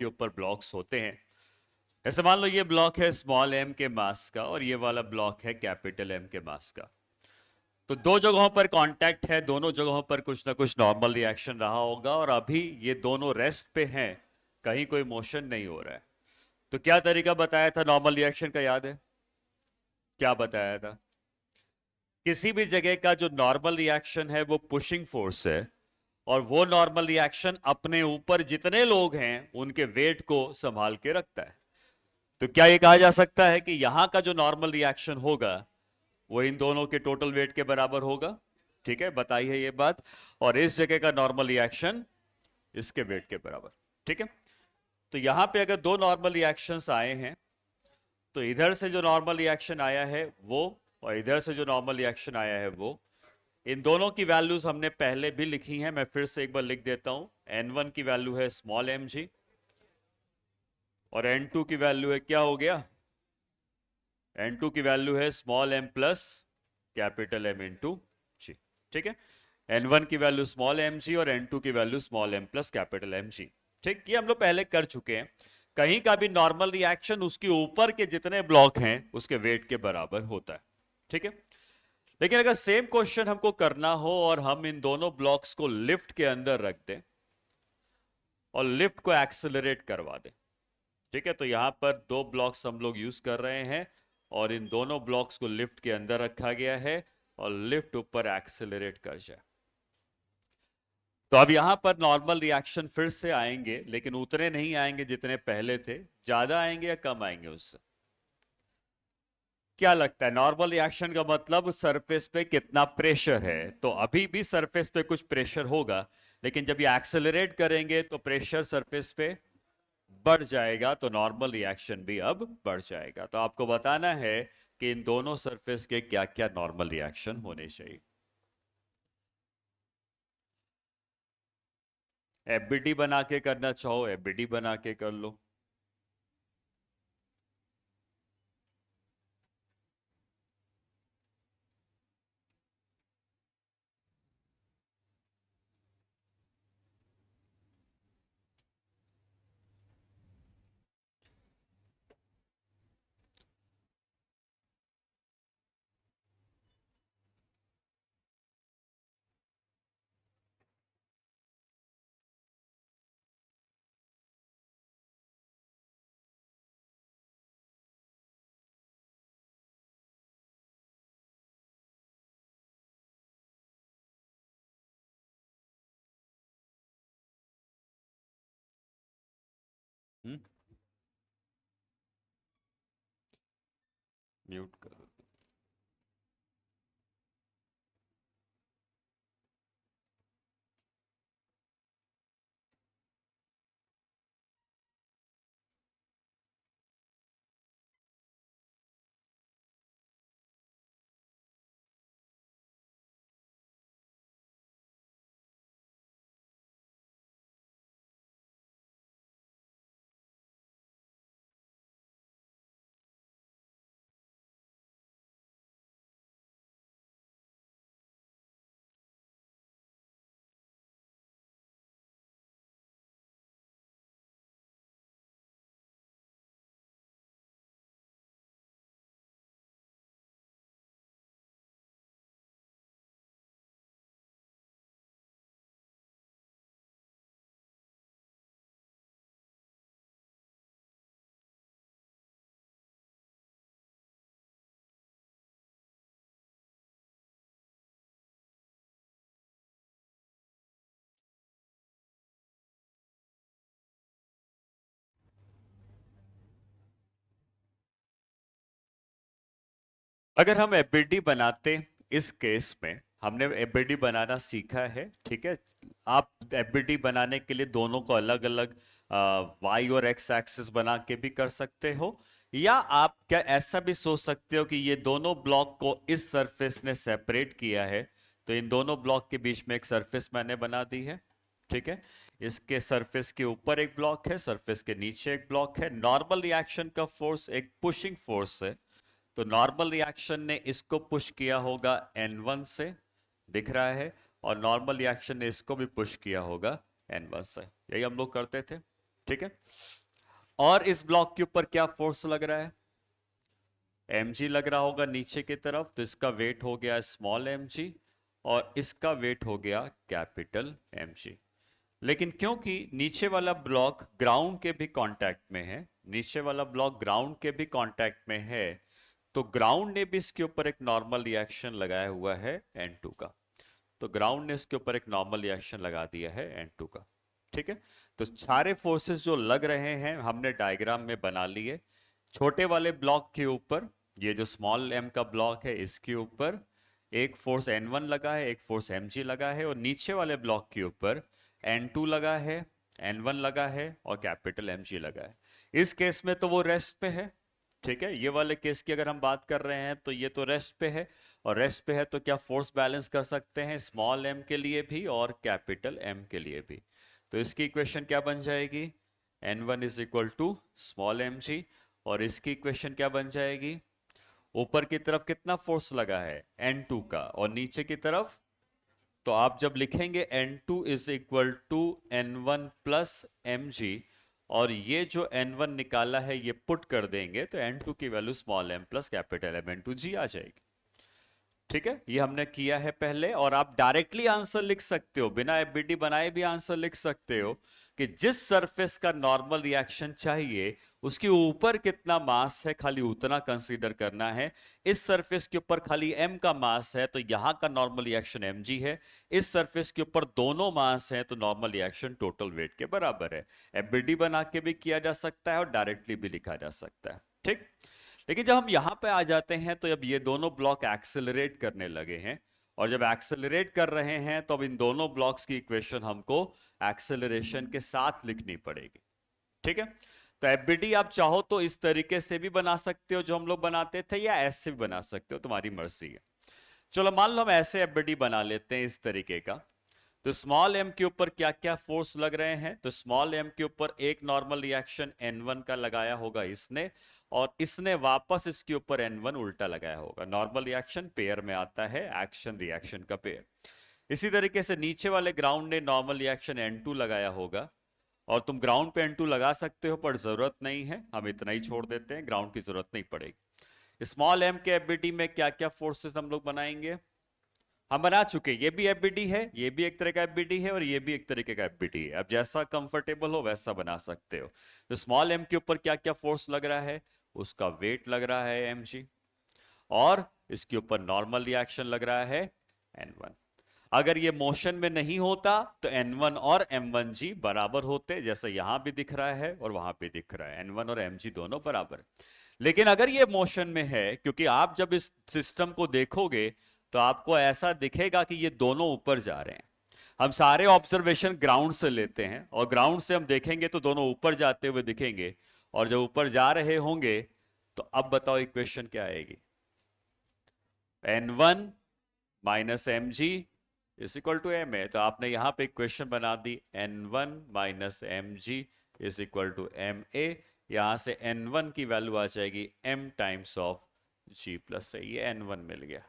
के ऊपर ब्लॉक्स होते हैं। जैसे मान लो ये ब्लॉक है स्मॉल एम के मास का और ये वाला ब्लॉक है कैपिटल एम के मास का। तो दो जगहों पर कांटेक्ट है, दोनों जगहों पर कुछ ना कुछ नॉर्मल रिएक्शन रहा होगा और अभी ये दोनों रेस्ट पे हैं, कहीं कोई मोशन नहीं हो रहा है। तो क्या तरीका बताया था नॉर्मल रिएक्शन का, याद है क्या बताया था? किसी भी जगह का जो नॉर्मल रिएक्शन है वो पुशिंग फोर्स है और वो नॉर्मल रिएक्शन अपने ऊपर जितने लोग हैं उनके वेट को संभाल के रखता है। तो क्या ये कहा जा सकता है कि यहां का जो नॉर्मल रिएक्शन होगा वो इन दोनों के टोटल वेट के बराबर होगा? ठीक है, बताई है ये बात। और इस जगह का नॉर्मल रिएक्शन इसके वेट के बराबर। ठीक है, तो यहां पे अगर दो नॉर्मल रिएक्शंस आए हैं तो इधर से जो नॉर्मल रिएक्शन आया है वो और इधर से जो नॉर्मल रिएक्शन आया है वो, इन दोनों की वैल्यूज हमने पहले भी लिखी हैं, मैं फिर से एक बार लिख देता हूं। N1 की वैल्यू है स्मॉल एम जी और N2 की वैल्यू है, क्या हो गया, N2 की वैल्यू है small M plus capital M into G. ठीक है, N1 की वैल्यू स्मॉल एम जी और N2 की value small M plus capital m g. ठीक, ये हम लोग पहले कर चुके हैं। कहीं का भी नॉर्मल रिएक्शन उसके ऊपर के जितने ब्लॉक हैं उसके वेट के बराबर होता है। ठीक है, लेकिन अगर सेम क्वेश्चन हमको करना हो और हम इन दोनों ब्लॉक्स को लिफ्ट के अंदर रख दें और लिफ्ट को एक्सेलरेट करवा दें, ठीक है, तो यहां पर दो ब्लॉक्स हम लोग यूज कर रहे हैं और इन दोनों ब्लॉक्स को लिफ्ट के अंदर रखा गया है और लिफ्ट ऊपर एक्सेलरेट कर जाए, तो अब यहां पर नॉर्मल रिएक्शन फिर से आएंगे, लेकिन उतने नहीं आएंगे जितने पहले थे। ज्यादा आएंगे या कम आएंगे उससे? क्या लगता है, नॉर्मल रिएक्शन का मतलब सरफेस पे कितना प्रेशर है? तो अभी भी सरफेस पे कुछ प्रेशर होगा, लेकिन जब ये एक्सेलरेट करेंगे तो प्रेशर सरफेस पे बढ़ जाएगा, तो नॉर्मल रिएक्शन भी अब बढ़ जाएगा। तो आपको बताना है कि इन दोनों सरफेस के क्या क्या नॉर्मल रिएक्शन होने चाहिए। एफबीडी बना के करना चाहो एफबीडी बना के कर लो। म्यूट कर दो। अगर हम एफबीडी बनाते, इस केस में हमने एफबीडी बनाना सीखा है, ठीक है। आप एफबीडी बनाने के लिए दोनों को अलग अलग वाई और एक्स एक्सिस बना के भी कर सकते हो, या आप क्या ऐसा भी सोच सकते हो कि ये दोनों ब्लॉक को इस सरफेस ने सेपरेट किया है, तो इन दोनों ब्लॉक के बीच में एक सरफेस मैंने बना दी है, ठीक है। इसके सरफेस के ऊपर एक ब्लॉक है, सरफेस के नीचे एक ब्लॉक है। नॉर्मल रिएक्शन का फोर्स एक पुशिंग फोर्स है, तो नॉर्मल रिएक्शन ने इसको पुश किया होगा N1 से, दिख रहा है, और नॉर्मल रिएक्शन ने इसको भी पुश किया होगा N1 से। यही हम लोग करते थे। ठीक है। और इस ब्लॉक के ऊपर क्या फोर्स लग रहा है? mg लग रहा होगा नीचे की तरफ, तो इसका वेट हो गया स्मॉल mg और इसका वेट हो गया कैपिटल mg। लेकिन क्योंकि नीचे वाला ब्लॉक ग्राउंड के भी कांटेक्ट में है, नीचे वाला ब्लॉक ग्राउंड के भी कांटेक्ट में है, तो ग्राउंड ने भी इसके ऊपर एक नॉर्मल रिएक्शन लगाया हुआ है N2 का। तो ग्राउंड ने इसके ऊपर एक नॉर्मल रिएक्शन लगा दिया है N2 का। ठीक है, तो सारे फोर्सेस जो लग रहे हैं हमने डायग्राम में बना लिए। छोटे वाले ब्लॉक के ऊपर, ये जो स्मॉल m का ब्लॉक है, इसके ऊपर एक फोर्स N1 लगा है, एक फोर्स mg लगा है, और नीचे वाले ब्लॉक के ऊपर N2 लगा है, N1 लगा है और कैपिटल mg लगा है। इस केस में तो वो रेस्ट पे है। ठीक है, ये वाले केस की अगर हम बात कर रहे हैं तो ये तो रेस्ट पे है, और रेस्ट पे है तो क्या फोर्स बैलेंस कर सकते हैं स्मॉल m के लिए भी और कैपिटल M के लिए भी। तो इसकी इक्वेशन क्या बन जाएगी? N1 is equal to small mg, और इसकी इक्वेशन क्या बन जाएगी? ऊपर की तरफ कितना फोर्स लगा है? N2 का, और नीचे की तरफ, तो आप जब लिखेंगे N2 is equal to N1 plus mg, और ये जो N1 निकाला है ये पुट कर देंगे, तो N2 की value small m plus capital M N2 g आ जाएगी। ठीक है, ये हमने किया है पहले, और आप डायरेक्टली आंसर लिख सकते हो, बिना एफबीडी बनाए भी आंसर लिख सकते हो कि जिस सरफेस का नॉर्मल रिएक्शन चाहिए उसके ऊपर कितना मास है, खाली उतना कंसीडर करना है। इस सरफेस के ऊपर खाली m का मास है तो यहां का नॉर्मल रिएक्शन mg है। इस सरफेस के ऊपर दोनों मास है तो नॉर्मल रिएक्शन टोटल वेट के बराबर है। एफबीडी बना के भी किया जा सकता है और डायरेक्टली भी लिखा जा सकता है। ठीक, लेकिन जब हम यहां पे आ जाते हैं तो अब ये दोनों ब्लॉक एक्सेलरेट करने लगे हैं, और जब एक्सेलरेट कर रहे हैं तो अब इन दोनों ब्लॉक्स की इक्वेशन हमको एक्सेलरेशन के साथ लिखनी पड़ेगी। ठीक है, तो एफबीडी आप चाहो तो इस तरीके से भी बना सकते हो जो हम लोग बनाते थे, या ऐसे भी बना सकते हो, तुम्हारी मर्जी है। चलो मान लो हम ऐसे एफबीडी बना लेते हैं इस तरीके का। तो स्मॉल m के ऊपर क्या क्या फोर्स लग रहे हैं? तो स्मॉल m के ऊपर एक नॉर्मल रिएक्शन N1 का लगाया होगा इसने, और इसने वापस इसके ऊपर N1 उल्टा लगाया होगा। नॉर्मल रिएक्शन पेयर में आता है, एक्शन रिएक्शन का पेयर। इसी तरीके से नीचे वाले ग्राउंड ने नॉर्मल रिएक्शन N2 लगाया होगा, और तुम ग्राउंड पे N2 लगा सकते हो पर जरूरत नहीं है, हम इतना ही छोड़ देते हैं, ग्राउंड की जरूरत नहीं पड़ेगी। स्मॉल m के एफबीडी में क्या क्या फोर्सेस हम लोग बनाएंगे? हम बना चुके, ये भी एफबीडी है, ये भी एक तरह का एफबीडी है, और ये भी एक तरीके का एफबीडी है। अब जैसा कंफर्टेबल हो वैसा बना सकते हो। तो स्मॉल m के ऊपर क्या क्या फोर्स लग रहा है? उसका वेट लग रहा है mg, और इसके ऊपर नॉर्मल रिएक्शन लग रहा है N1। अगर ये मोशन में नहीं होता तो N1 और M1g बराबर होते, जैसे यहां भी दिख रहा है और वहां पे दिख रहा है, N1 और mg दोनों बराबर। लेकिन अगर ये मोशन में है, क्योंकि आप जब इस सिस्टम को देखोगे तो आपको ऐसा दिखेगा कि ये दोनों ऊपर जा रहे हैं। हम सारे ऑब्जर्वेशन ग्राउंड से लेते हैं, और ग्राउंड से हम देखेंगे तो दोनों ऊपर जाते हुए दिखेंगे, और जब ऊपर जा रहे होंगे तो अब बताओ इक्वेशन क्या आएगी? N1 minus mg is equal to m है, तो आपने यहां पे इक्वेशन बना दी N1 minus mg is equal to ma। यहां से N1 की वैल्यू आ जाएगी m times of g plus से, ये N1 मिल गया।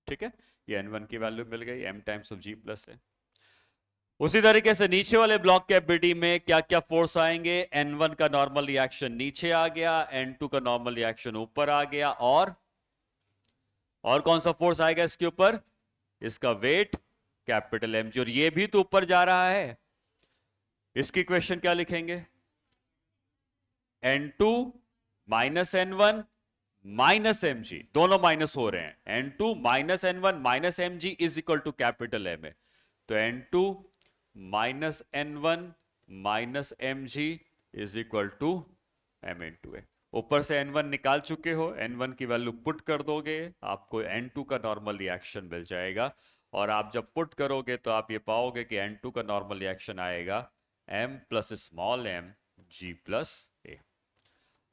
ठीक है, ये N1 की वैल्यू मिल गई, m times of g plus है। उसी तरीके से नीचे वाले ब्लॉक के एफबीडी में क्या क्या फोर्स आएंगे? N1 का नॉर्मल रिएक्शन नीचे आ गया, N2 का नॉर्मल रिएक्शन ऊपर आ गया, और कौन सा फोर्स आएगा इसके ऊपर? इसका वेट कैपिटल mg, और ये भी तो ऊपर जा रहा है। इसकी इक्वेशन क्या लिखेंगे? N2 minus N1 minus mg, दोनों माइनस हो रहे हैं। N2 minus N1 minus mg is equal to capital M है, तो N2 minus N1 minus mg is equal to m into A. ऊपर से N1 निकाल चुके हो, N1 की वैल्यू पुट कर दोगे, आपको N2 का नॉर्मल रिएक्शन मिल जाएगा। और आप जब पुट करोगे तो आप ये पाओगे कि N2 का नॉर्मल रिएक्शन आएगा m plus small m g plus A.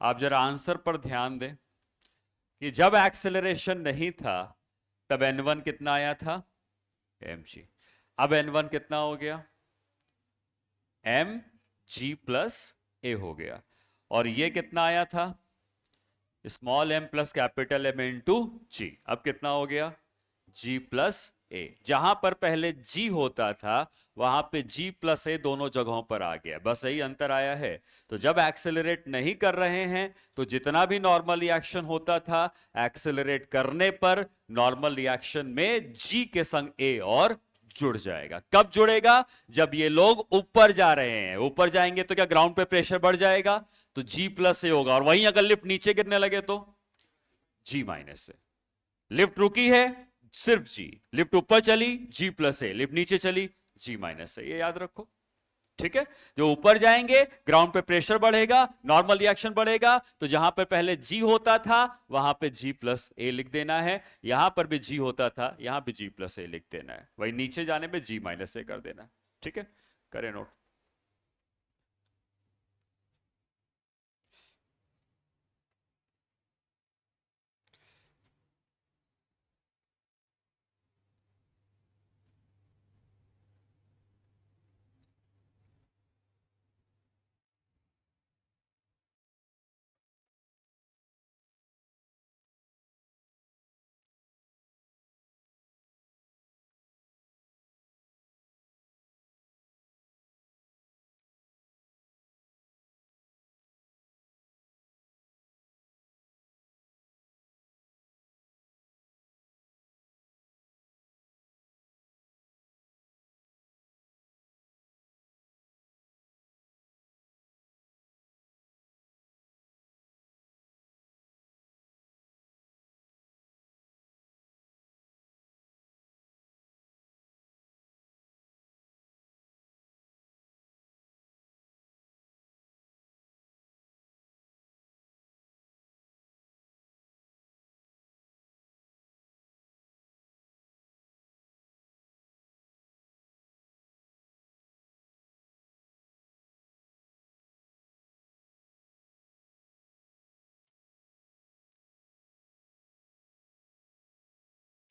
आप जरा आंसर पर ध्यान दें कि जब एक्सेलरेशन नहीं था तब N1 कितना आया था? mg। अब N1 कितना हो गया? mg प्लस ए हो गया, और ये कितना आया था? Small m plus capital M into G. अब कितना हो गया? g plus A. जहां पर पहले जी होता था वहां पे जी प्लस ए दोनों जगहों पर आ गया, बस यही अंतर आया है। तो जब एक्सेलरेट नहीं कर रहे हैं तो जितना भी नॉर्मल रिएक्शन होता था, एक्सेलरेट करने पर नॉर्मल रिएक्शन में जी के संग ए और जुड़ जाएगा। कब जुड़ेगा? जब ये लोग ऊपर जा रहे हैं। ऊपर जाएंगे तो क्या ग्राउंड पे प्रेशर बढ़ जाएगा, तो जी प्लस ए होगा। और वहीं अगर लिफ्ट नीचे गिरने लगे तो जी माइनस से। लिफ्ट रुकी है सिर्फ जी, लिफ्ट ऊपर चली जी प्लस ए, लिफ्ट नीचे चली जी माइनस ए, ये याद रखो। ठीक है, जो ऊपर जाएंगे ग्राउंड पे प्रेशर बढ़ेगा, नॉर्मल रिएक्शन बढ़ेगा, तो जहां पर पहले जी होता था वहां पे जी प्लस ए लिख देना है, यहां पर भी जी होता था यहां पे जी प्लस ए लिख देना है, वही नीचे जाने पे जी माइनस ए कर देना है। ठीक है, करें नोट।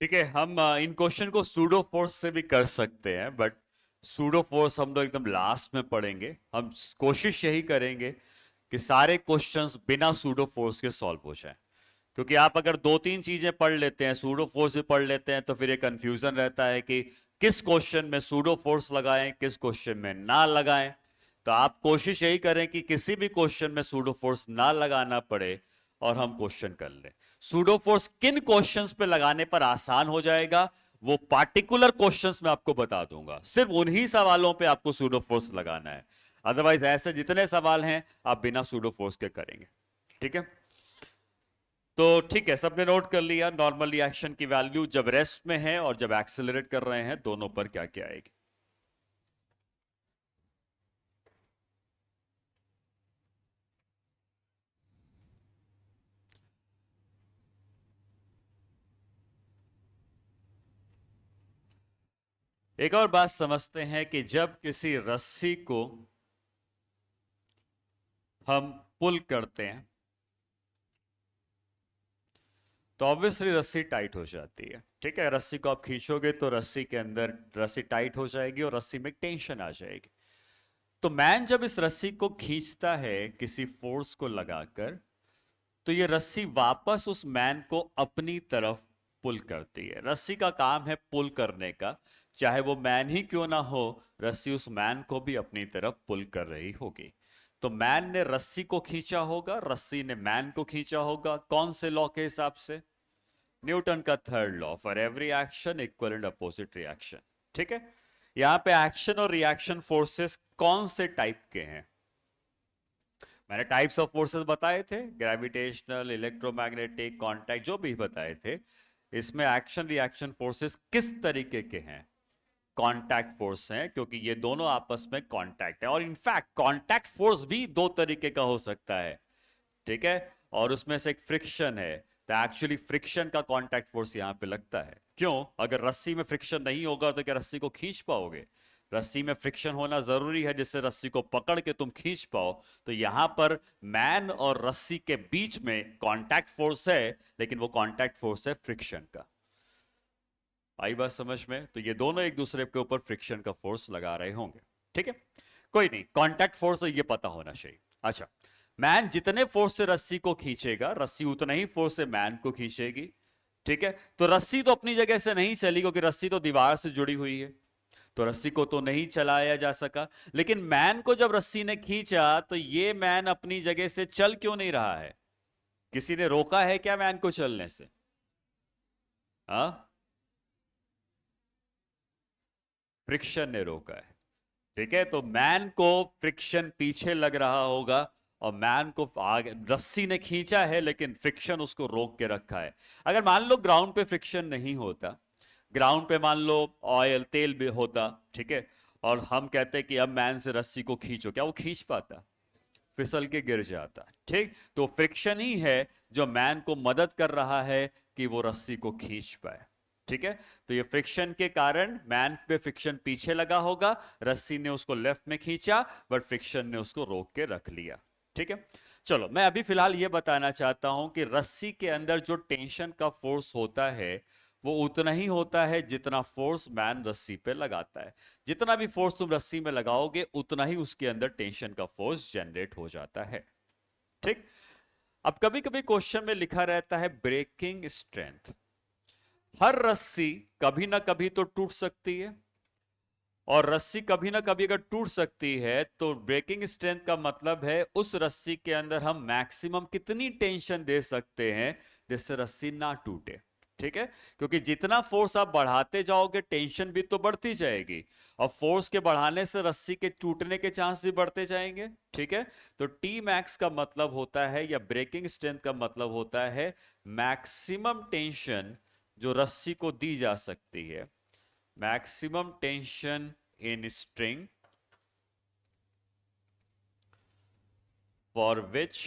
ठीक है, हम इन क्वेश्चन को सूडो फोर्स से भी कर सकते हैं, बट सूडो फोर्स हम लोग एकदम लास्ट में पढ़ेंगे। हम कोशिश यही करेंगे कि सारे क्वेश्चंस बिना सूडो फोर्स के सॉल्व हो जाए, क्योंकि आप अगर दो तीन चीजें पढ़ लेते हैं, सूडो फोर्स भी पढ़ लेते हैं, तो फिर ये कंफ्यूजन रहता है कि किस क्वेश्चन में सूडो फोर्स लगाएं, किस क्वेश्चन में ना लगाएं। तो आप कोशिश यही करें कि किसी भी क्वेश्चन में सूडो फोर्स ना लगाना पड़े और हम क्वेश्चन कर लें। सूडो फोर्स किन क्वेश्चंस पे लगाने पर आसान हो जाएगा वो पार्टिकुलर क्वेश्चंस में आपको बता दूंगा, सिर्फ उन्हीं सवालों पे आपको सूडो फोर्स लगाना है, अदरवाइज ऐसे जितने सवाल हैं आप बिना सूडो फोर्स के करेंगे। ठीक है, तो ठीक है, सबने नोट कर लिया नॉर्मल रिएक्शन की वैल्यू जब रेस्ट में है और जब एक्सेलरेट कर रहे हैं दोनों पर क्या क्या आएगी। एक और बात समझते हैं कि जब किसी रस्सी को हम पुल करते हैं तो ऑब्वियसली रस्सी टाइट हो जाती है। ठीक है, रस्सी को आप खींचोगे तो रस्सी के अंदर रस्सी टाइट हो जाएगी और रस्सी में टेंशन आ जाएगी। तो मैन जब इस रस्सी को खींचता है किसी फोर्स को लगाकर, तो ये रस्सी वापस उस मैन को अपनी तरफ पुल करती है। रस्सी का काम है पुल करने का, चाहे वो मैन ही क्यों ना हो, रस्सी उस मैन को भी अपनी तरफ पुल कर रही होगी। तो मैन ने रस्सी को खींचा होगा, रस्सी ने मैन को खींचा होगा, कौन से लॉ के हिसाब से? न्यूटन का third law, for every action equal and opposite reaction. ठीक है, यहां पे एक्शन और रिएक्शन फोर्सेस कौन से टाइप के हैं? मैंने टाइप्स ऑफ फोर्सेस बताए थे, ग्रेविटेशनल, इलेक्ट्रोमैग्नेटिक, कांटेक्ट, जो भी बताए थे। इसमें एक्शन रिएक्शन फोर्सेस किस तरीके के हैं? कांटेक्ट फोर्स हैं, क्योंकि ये दोनों आपस में कांटेक्ट है। और इनफैक्ट कांटेक्ट फोर्स भी दो तरीके का हो सकता है। ठीक है, और उसमें से एक फ्रिक्शन है, तो एक्चुअली फ्रिक्शन का कांटेक्ट फोर्स यहां पे लगता है। क्यों? अगर रस्सी में फ्रिक्शन नहीं होगा तो क्या रस्सी को खींच पाओगे? रस्सी में फ्रिक्शन होना जरूरी है जिससे रस्सी को पकड़ के तुम खींच पाओ। तो यहां पर मैन और रस्सी के बीच में कांटेक्ट फोर्स है, लेकिन वो कांटेक्ट फोर्स है फ्रिक्शन का। आई बात समझ में? तो ये दोनों एक दूसरे के ऊपर फ्रिक्शन का फोर्स लगा रहे होंगे। ठीक है, कोई नहीं, कांटेक्ट फोर्स ये पता होना चाहिए। अच्छा, मैन जितने फोर्स से रस्सी को खींचेगा, रस्सी उतना ही फोर्स से मैन को खींचेगी। ठीक है, तो रस्सी तो अपनी जगह से नहीं चली क्योंकि रस्सी तो दीवार से जुड़ी हुई है, तो रस्सी को तो नहीं चलाया जा सका। लेकिन मैन को जब रस्सी ने खींचा तो ये मैन अपनी जगह से चल क्यों नहीं रहा है? किसी ने रोका है क्या मैन को चलने से? हाँ, फ्रिक्शन ने रोका है। ठीक है, तो मैन को फ्रिक्शन पीछे लग रहा होगा और मैन को आगे रस्सी ने खींचा है लेकिन फ्रिक्शन उसको रोक के रखा है। अगर मान लो ग्राउंड पे फ्रिक्शन नहीं होता, ग्राउंड पे मान लो ऑयल तेल भी होता, ठीक है, और हम कहते हैं कि अब मैन से रस्सी को खींचो, क्या वो खींच पाता? फिसल के गिर जाता। ठीक, तो फ्रिक्शन ही है जो मैन को मदद कर रहा है कि वो रस्सी को खींच पाए। ठीक है, तो ये फ्रिक्शन के कारण मैन पे फ्रिक्शन पीछे लगा होगा, रस्सी ने उसको लेफ्ट में खींचा बट फ्रिक्शन ने उसको रोक के रख लिया। ठीक है, चलो मैं अभी फिलहाल ये बताना चाहता हूं कि रस्सी के अंदर जो टेंशन का फोर्स होता है वो उतना ही होता है जितना फोर्स मैन रस्सी पे लगाता है। जितना भी फोर्स तुम रस्सी में लगाओगे उतना ही उसके अंदर टेंशन का फोर्स जनरेट हो जाता है। ठीक, अब कभी कभी क्वेश्चन में लिखा रहता है ब्रेकिंग स्ट्रेंथ। हर रस्सी कभी ना कभी तो टूट सकती है, और रस्सी कभी ना कभी अगर टूट सकती है तो ब्रेकिंग स्ट्रेंथ का मतलब है उस रस्सी के अंदर हम मैक्सिमम कितनी टेंशन दे सकते हैं जिससे रस्सी ना टूटे। ठीक है, क्योंकि जितना फोर्स आप बढ़ाते जाओगे टेंशन भी तो बढ़ती जाएगी, और फोर्स के बढ़ाने से रस्सी के टूटने के चांस भी बढ़ते जाएंगे। ठीक है, तो टी मैक्स का मतलब होता है या ब्रेकिंग स्ट्रेंथ का मतलब होता है मैक्सिमम टेंशन जो रस्सी को दी जा सकती है, maximum tension in string for which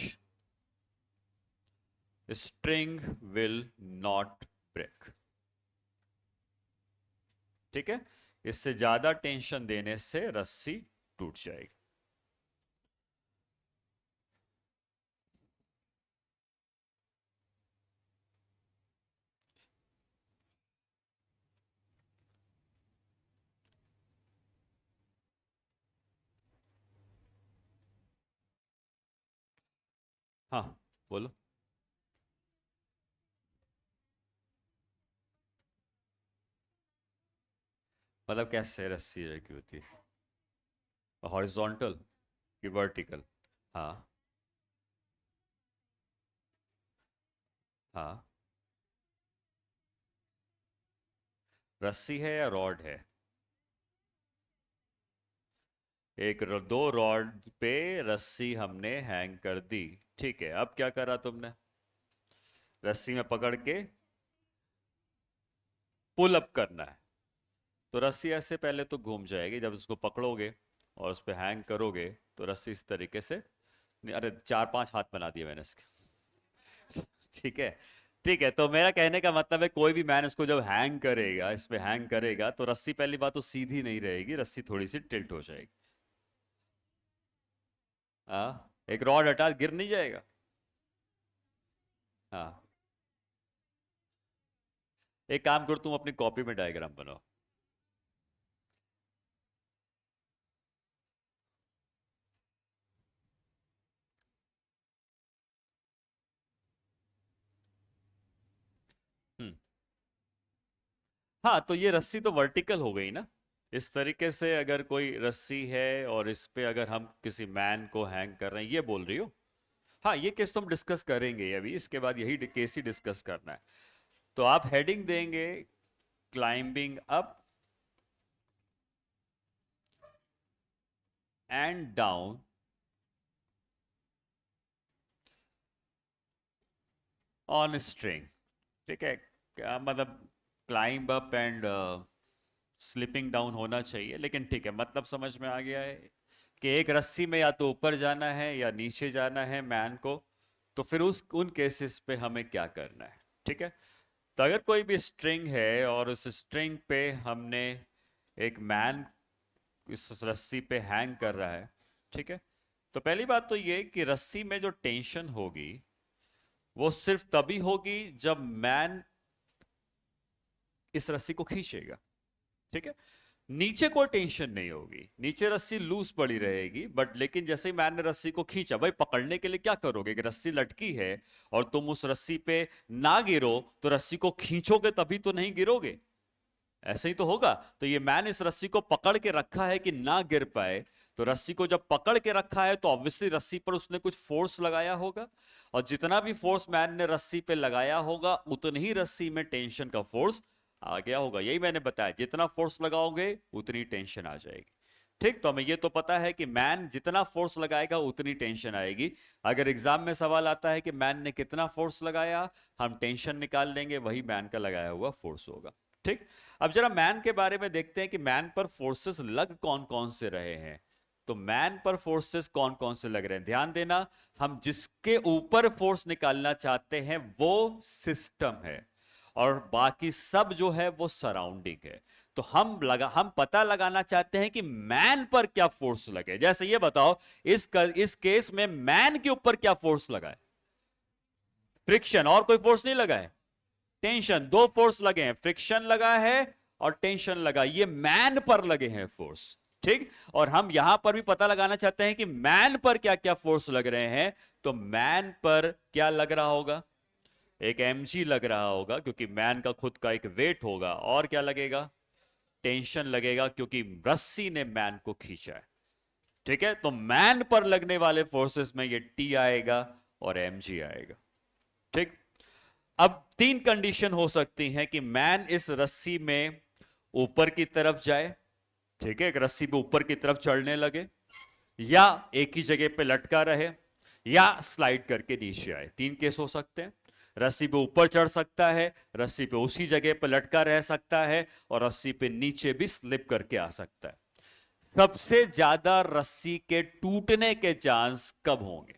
string will not break। ठीक है, इससे ज्यादा टेंशन देने से रस्सी टूट जाएगी। हाँ, बोलो। मतलब कैसे रस्सी रखी होती है? हॉरिजॉन्टल कि वर्टिकल? हाँ, हाँ, रस्सी है या रॉड है? दो रॉड पे रस्सी हमने हैंग कर दी। ठीक है, अब क्या करा तुमने? रस्सी में पकड़ के पुल अप करना है, तो रस्सी ऐसे पहले तो घूम जाएगी, जब उसको पकड़ोगे और उस पर हैंग करोगे तो रस्सी इस तरीके से अरे चार पांच हाथ बना दिए मैंने इसके। ठीक है, ठीक है, तो मेरा कहने का मतलब है कोई भी मैन इसको जब हैंग करेगा, इस पे हैंग करेगा तो रस्सी पहली बात तो सीधी नहीं रहेगी, रस्सी थोड़ी सी टिल्ट हो जाएगी। हाँ, एक रॉड हटा गिर नहीं जाएगा। हाँ, एक काम करो, तुम अपनी कॉपी में डायग्राम बनाओ। हम्म, हाँ, तो ये रस्सी तो वर्टिकल हो गई ना। इस तरीके से अगर कोई रस्सी है और इस पे अगर हम किसी मैन को हैंग कर रहे हैं, ये बोल रही हो? हाँ, ये केस तो हम डिस्कस करेंगे अभी, इसके बाद यही केस ही डिस्कस करना है। तो आप हेडिंग देंगे climbing up and down on string. ठीक है, क्या मतलब? Climb up and slipping down होना चाहिए, लेकिन ठीक है, मतलब समझ में आ गया है कि एक रस्सी में या तो ऊपर जाना है या नीचे जाना है मैन को। तो फिर उस उन केसेस पे हमें क्या करना है? ठीक है, तो अगर कोई भी स्ट्रिंग है और उस स्ट्रिंग पे हमने एक मैन इस रस्सी पे हैंग कर रहा है, ठीक है, तो पहली बात तो ये कि रस्सी में जो टेंशन होगी वो सिर्फ तभी होगी जब मैन इस रस्सी को खींचेगा। ठीक है, नीचे कोई टेंशन नहीं होगी, नीचे रस्सी लूज पड़ी रहेगी, बट लेकिन जैसे ही मैंने रस्सी को खींचा, भाई पकड़ने के लिए क्या करोगे कि रस्सी लटकी है और तुम उस रस्सी पे ना गिरो, तो रस्सी को खींचोगे तभी तो नहीं गिरोगे, ऐसे ही तो होगा। तो ये मैन इस रस्सी को पकड़ के रखा है कि ना गिर पाए, तो रस्सी को जब पकड़ के रखा है तो ऑब्वियसली रस्सी पर उसने कुछ फोर्स लगाया होगा, और जितना भी फोर्स मैन ने रस्सी पे लगाया होगा उतनी ही रस्सी में टेंशन का फोर्स आ गया होगा। यही मैंने बताया, जितना फोर्स लगाओगे उतनी टेंशन आ जाएगी। ठीक, तो हमें ये तो पता है कि मैन जितना फोर्स लगाएगा उतनी टेंशन आएगी। अगर एग्जाम में सवाल आता है कि मैन ने कितना फोर्स लगाया, हम टेंशन निकाल लेंगे, वही मैन का लगाया हुआ फोर्स होगा। ठीक, अब जरा मैन के बारे में देखते हैं कि मैन पर फोर्सेस लग कौन कौन से रहे हैं। तो मैन पर फोर्सेस कौन कौन से लग रहे हैं, ध्यान देना, हम जिसके ऊपर फोर्स निकालना चाहते हैं वो सिस्टम है, और बाकी सब जो है वो सराउंडिंग है। तो हम पता लगाना चाहते हैं कि मैन पर क्या फोर्स लगे। जैसे ये बताओ, इस केस में मैन के ऊपर क्या फोर्स लगा है? फ्रिक्शन, और कोई फोर्स नहीं लगा है। टेंशन, दो फोर्स लगे हैं, फ्रिक्शन लगा है और टेंशन लगा, ये मैन पर लगे हैं फोर्स। ठीक, और हम यहां पर भी पता लगाना चाहते हैं कि मैन पर क्या क्या फोर्स लग रहे हैं। तो मैन पर क्या लग रहा होगा? एक mg लग रहा होगा, क्योंकि मैन का खुद का एक वेट होगा। और क्या लगेगा? टेंशन लगेगा, क्योंकि रस्सी ने मैन को खींचा है। ठीक है, तो मैन पर लगने वाले फोर्सेस में ये T आएगा और mg आएगा। ठीक, अब तीन कंडीशन हो सकती हैं कि मैन इस रस्सी में ऊपर की तरफ जाए, ठीक है, एक रस्सी पे ऊपर की तरफ चढ़ने लगे, या एक ही जगह पे लटका रहे, या स्लाइड करके नीचे आए। तीन केस हो सकते हैं। रस्सी पे ऊपर चढ़ सकता है, रस्सी पे उसी जगह पे लटका रह सकता है, और रस्सी पे नीचे भी स्लिप करके आ सकता है। सबसे ज्यादा रस्सी के टूटने के चांस कब होंगे?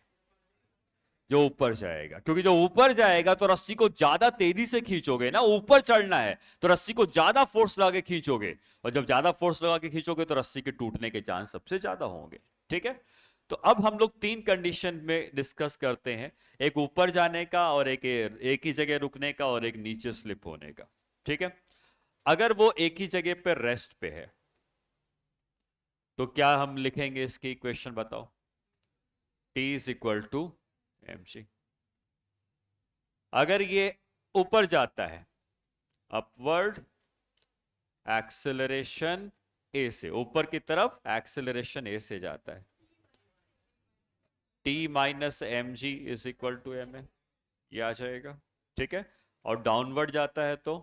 जो ऊपर जाएगा, क्योंकि जो ऊपर जाएगा तो रस्सी को ज्यादा तेजी से खींचोगे ना, ऊपर चढ़ना है तो रस्सी को ज्यादा फोर्स लगा के खींचोगे, और जब ज्यादा फोर्स लगा के खींचोगे तो रस्सी के टूटने के चांस सबसे ज्यादा होंगे। ठीक है, तो अब हम लोग तीन कंडीशन में डिस्कस करते हैं, एक ऊपर जाने का, और एक ही जगह रुकने का, और एक नीचे स्लिप होने का। ठीक है, अगर वो एक ही जगह पे रेस्ट पे है तो क्या हम लिखेंगे इसकी इक्वेशन बताओ? T is equal to mg। अगर ये ऊपर जाता है, अपवर्ड एक्सेलरेशन ए से, ऊपर की तरफ एक्सेलरेशन ए से जाता है, T minus m g is equal to m a, ये आ जाएगा। ठीक है, और डाउनवर्ड जाता है तो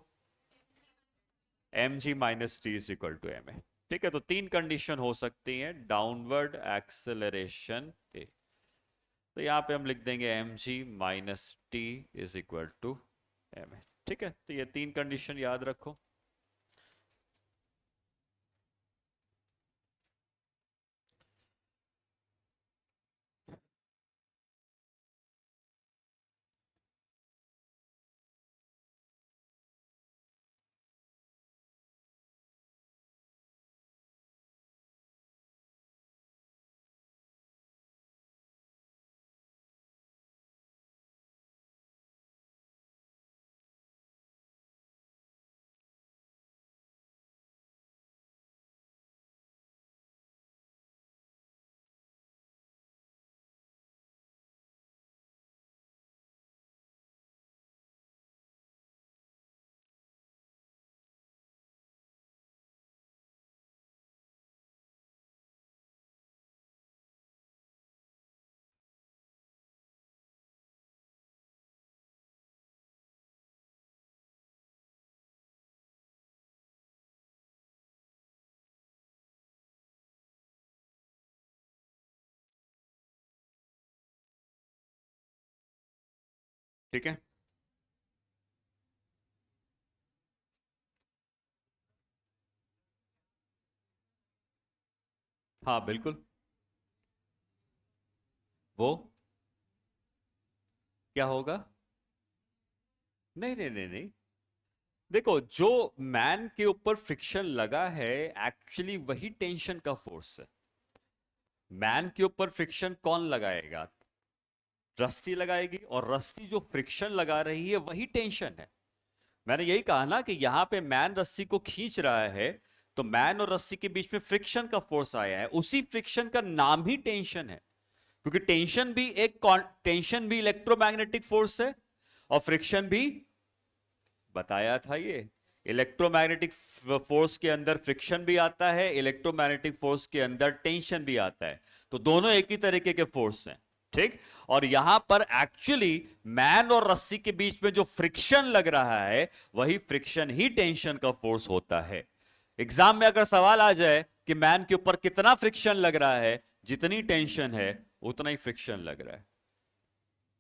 m g minus t is equal to m a. ठीक है, तो तीन कंडीशन हो सकती हैं डाउनवर्ड एक्सेलरेशन ए। तो यहां पे हम लिख देंगे m g minus t is equal to m a. ठीक है, तो ये तीन कंडीशन याद रखो। ठीक है, हाँ बिल्कुल। वो क्या होगा? नहीं नहीं नहीं नहीं, देखो, जो मैन के ऊपर फ्रिक्शन लगा है एक्चुअली वही टेंशन का फोर्स है। मैन के ऊपर फ्रिक्शन कौन लगाएगा? रस्सी लगाएगी, और रस्सी जो फ्रिक्शन लगा रही है वही टेंशन है। मैंने यही कहा ना कि यहां पे मैन रस्सी को खींच रहा है, तो मैन और रस्सी के बीच में फ्रिक्शन का फोर्स आया है, उसी फ्रिक्शन का नाम ही टेंशन है, क्योंकि टेंशन भी इलेक्ट्रोमैग्नेटिक फोर्स है और फ्रिक्शन भी बताया था ये इलेक्ट्रोमैग्नेटिक फोर्स के अंदर फ्रिक्शन भी आता है, इलेक्ट्रोमैग्नेटिक फोर्स के अंदर टेंशन भी आता है, तो दोनों एक ही तरीके के फोर्स हैं, ठीक। और यहां पर एक्चुअली मैन और रस्सी के बीच में जो फ्रिक्शन लग रहा है वही फ्रिक्शन ही टेंशन का फोर्स होता है। एग्जाम में अगर सवाल आ जाए कि मैन के ऊपर कितना फ्रिक्शन लग रहा है, जितनी टेंशन है उतना ही फ्रिक्शन लग रहा है।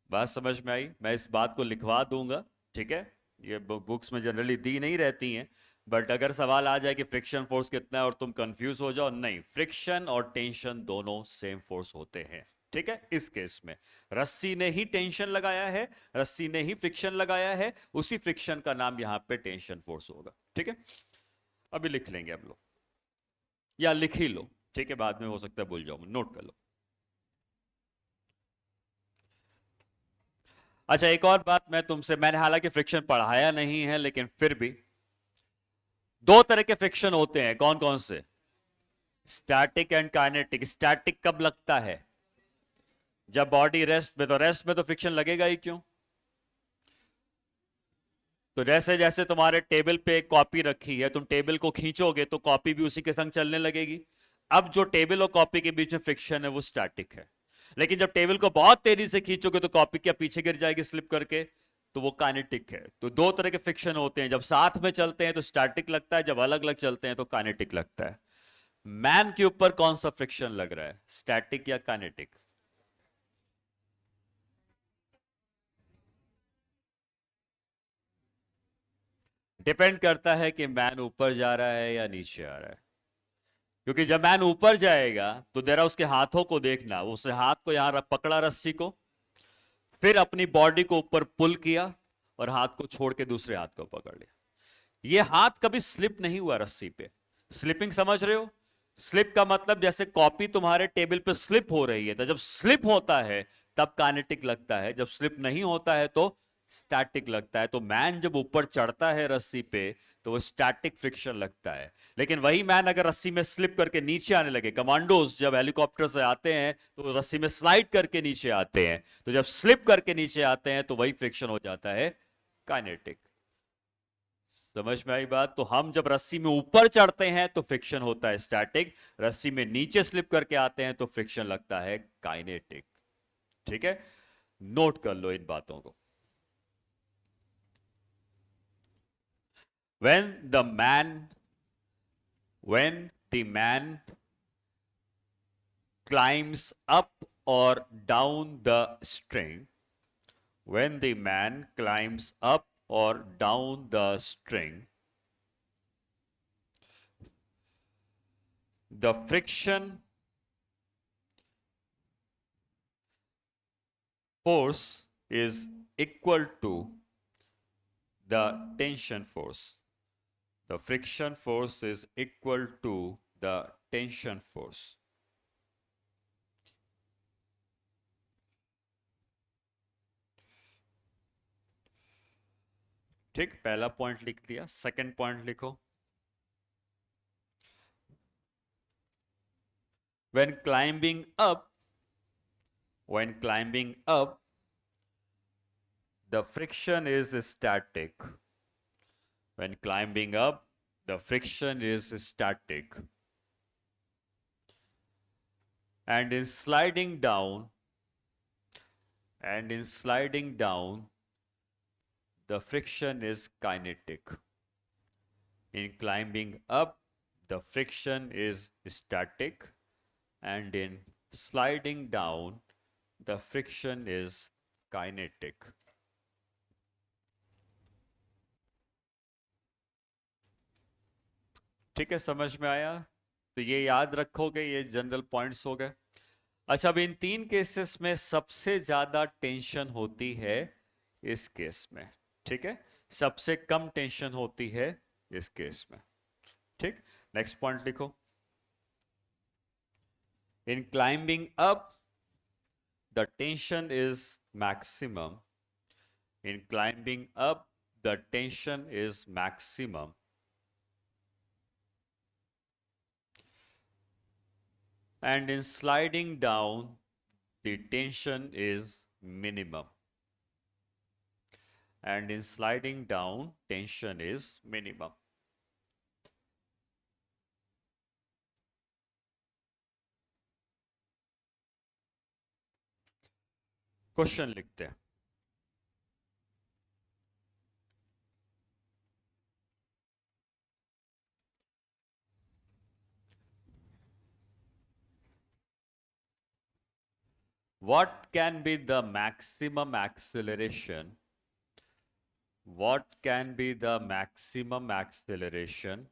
बात समझ में आई? मैं इस बात को लिखवा दूंगा, ठीक है, ये बुक्स में जनरली दी नहीं रहती हैं, बट अगर सवाल आ जाए कि फ्रिक्शन फोर्स कितना है और तुम कंफ्यूज हो जाओ, नहीं, फ्रिक्शन और टेंशन दोनों सेम फोर्स होते हैं, ठीक है। इस केस में रस्सी ने ही टेंशन लगाया है, रस्सी ने ही फ्रिक्शन लगाया है, उसी फ्रिक्शन का नाम यहां पे टेंशन फोर्स होगा, ठीक है। अभी लिख लेंगे हम लोग, या लिख ही लो, ठीक है, बाद में हो सकता है भूल जाओ, नोट कर लो। अच्छा, एक और बात मैं तुमसे, मैंने हालांकि फ्रिक्शन पढ़ाया नहीं है, लेकिन फिर भी दो तरह के फ्रिक्शन होते हैं, कौन कौन से? Static and kinetic. स्टैटिक कब लगता है? जब बॉडी रेस्ट में, तो रेस्ट में तो फ्रिक्शन लगेगा ही क्यों? तो जैसे जैसे तुम्हारे टेबल पे एक कॉपी रखी है, तुम टेबल को खींचोगे तो कॉपी भी उसी के संग चलने लगेगी। अब जो टेबल और कॉपी के बीच में फ्रिक्शन है वो स्टैटिक है, लेकिन जब टेबल को बहुत तेजी से खींचोगे तो कॉपी क्या पीछे गिर जाएगी स्लिप करके, तो वो काइनेटिक है। तो दो तरह के फ्रिक्शन होते हैं, जब साथ में चलते हैं तो स्टैटिक लगता है, जब अलग अलग चलते हैं तो काइनेटिक लगता है। मैन के ऊपर कौन सा फ्रिक्शन लग रहा है, स्टैटिक या काइनेटिक? डिपेंड करता है कि मैन ऊपर जा रहा है या नीचे आ रहा है, क्योंकि जब मैन ऊपर जाएगा तो जरा उसके हाथों को देखना, उसने हाथ को यहां पकड़ा रस्सी को, फिर अपनी बॉडी को ऊपर पुल किया और हाथ को छोड़ के दूसरे हाथ को पकड़ लिया। ये हाथ कभी स्लिप नहीं हुआ रस्सी पे। स्लिपिंग समझ रहे हो? स्लिप का मतलब जैसे कॉपी तुम्हारे टेबल पे स्लिप हो रही है, तो जब स्लिप होता है तब काइनेटिक लगता है, जब स्लिप नहीं होता है तो स्टैटिक लगता है। तो मैन जब ऊपर चढ़ता है रस्सी पे तो वो स्टैटिक फ्रिक्शन लगता है, लेकिन वही मैन अगर रस्सी में स्लिप करके नीचे आने लगे, कमांडोज जब हेलीकॉप्टर से आते हैं तो रस्सी में स्लाइड करके नीचे आते हैं, तो जब स्लिप करके नीचे आते हैं तो वही फ्रिक्शन हो जाता है काइनेटिक। समझ में आई बात? तो हम जब रस्सी में ऊपर चढ़ते हैं तो फ्रिक्शन होता है स्टैटिक, रस्सी में नीचे स्लिप करके आते हैं तो फ्रिक्शन लगता है काइनेटिक, ठीक है। नोट कर लो इन बातों को। when the man when the man climbs up or down the string, when the man climbs up or down the string, the friction force is equal to the tension force. The friction force is equal to the tension force. ठीक, पहला point लिख दिया, second point लिखो। When climbing up, the friction is static. When climbing up, the friction is static. And in sliding down, the friction is kinetic. In climbing up, the friction is static, and in sliding down, the friction is kinetic. ठीक है, समझ में आया? तो ये याद रखोगे, ये जनरल पॉइंट्स हो गए। अच्छा, अब इन तीन केसेस में सबसे ज्यादा टेंशन होती है इस केस में, ठीक है, सबसे कम टेंशन होती है इस केस में, ठीक। नेक्स्ट पॉइंट लिखो। इन climbing up the tension is maximum. In climbing up the tension is maximum and in sliding down the tension is minimum, and in sliding down tension is minimum. Question लिखते हैं. What can be the maximum acceleration? What can be the maximum acceleration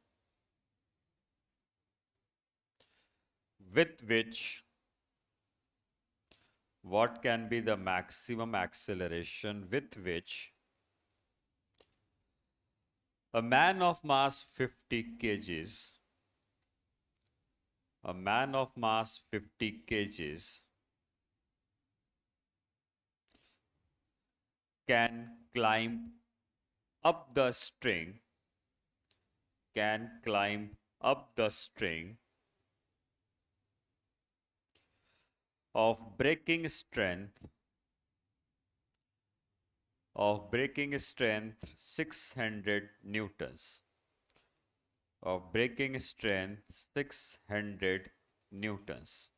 with which? What can be the maximum acceleration with which a man of mass 50 kgs, a man of mass 50 kgs can climb up the string, can climb up the string of breaking strength 600 newtons, of breaking strength 600 newtons.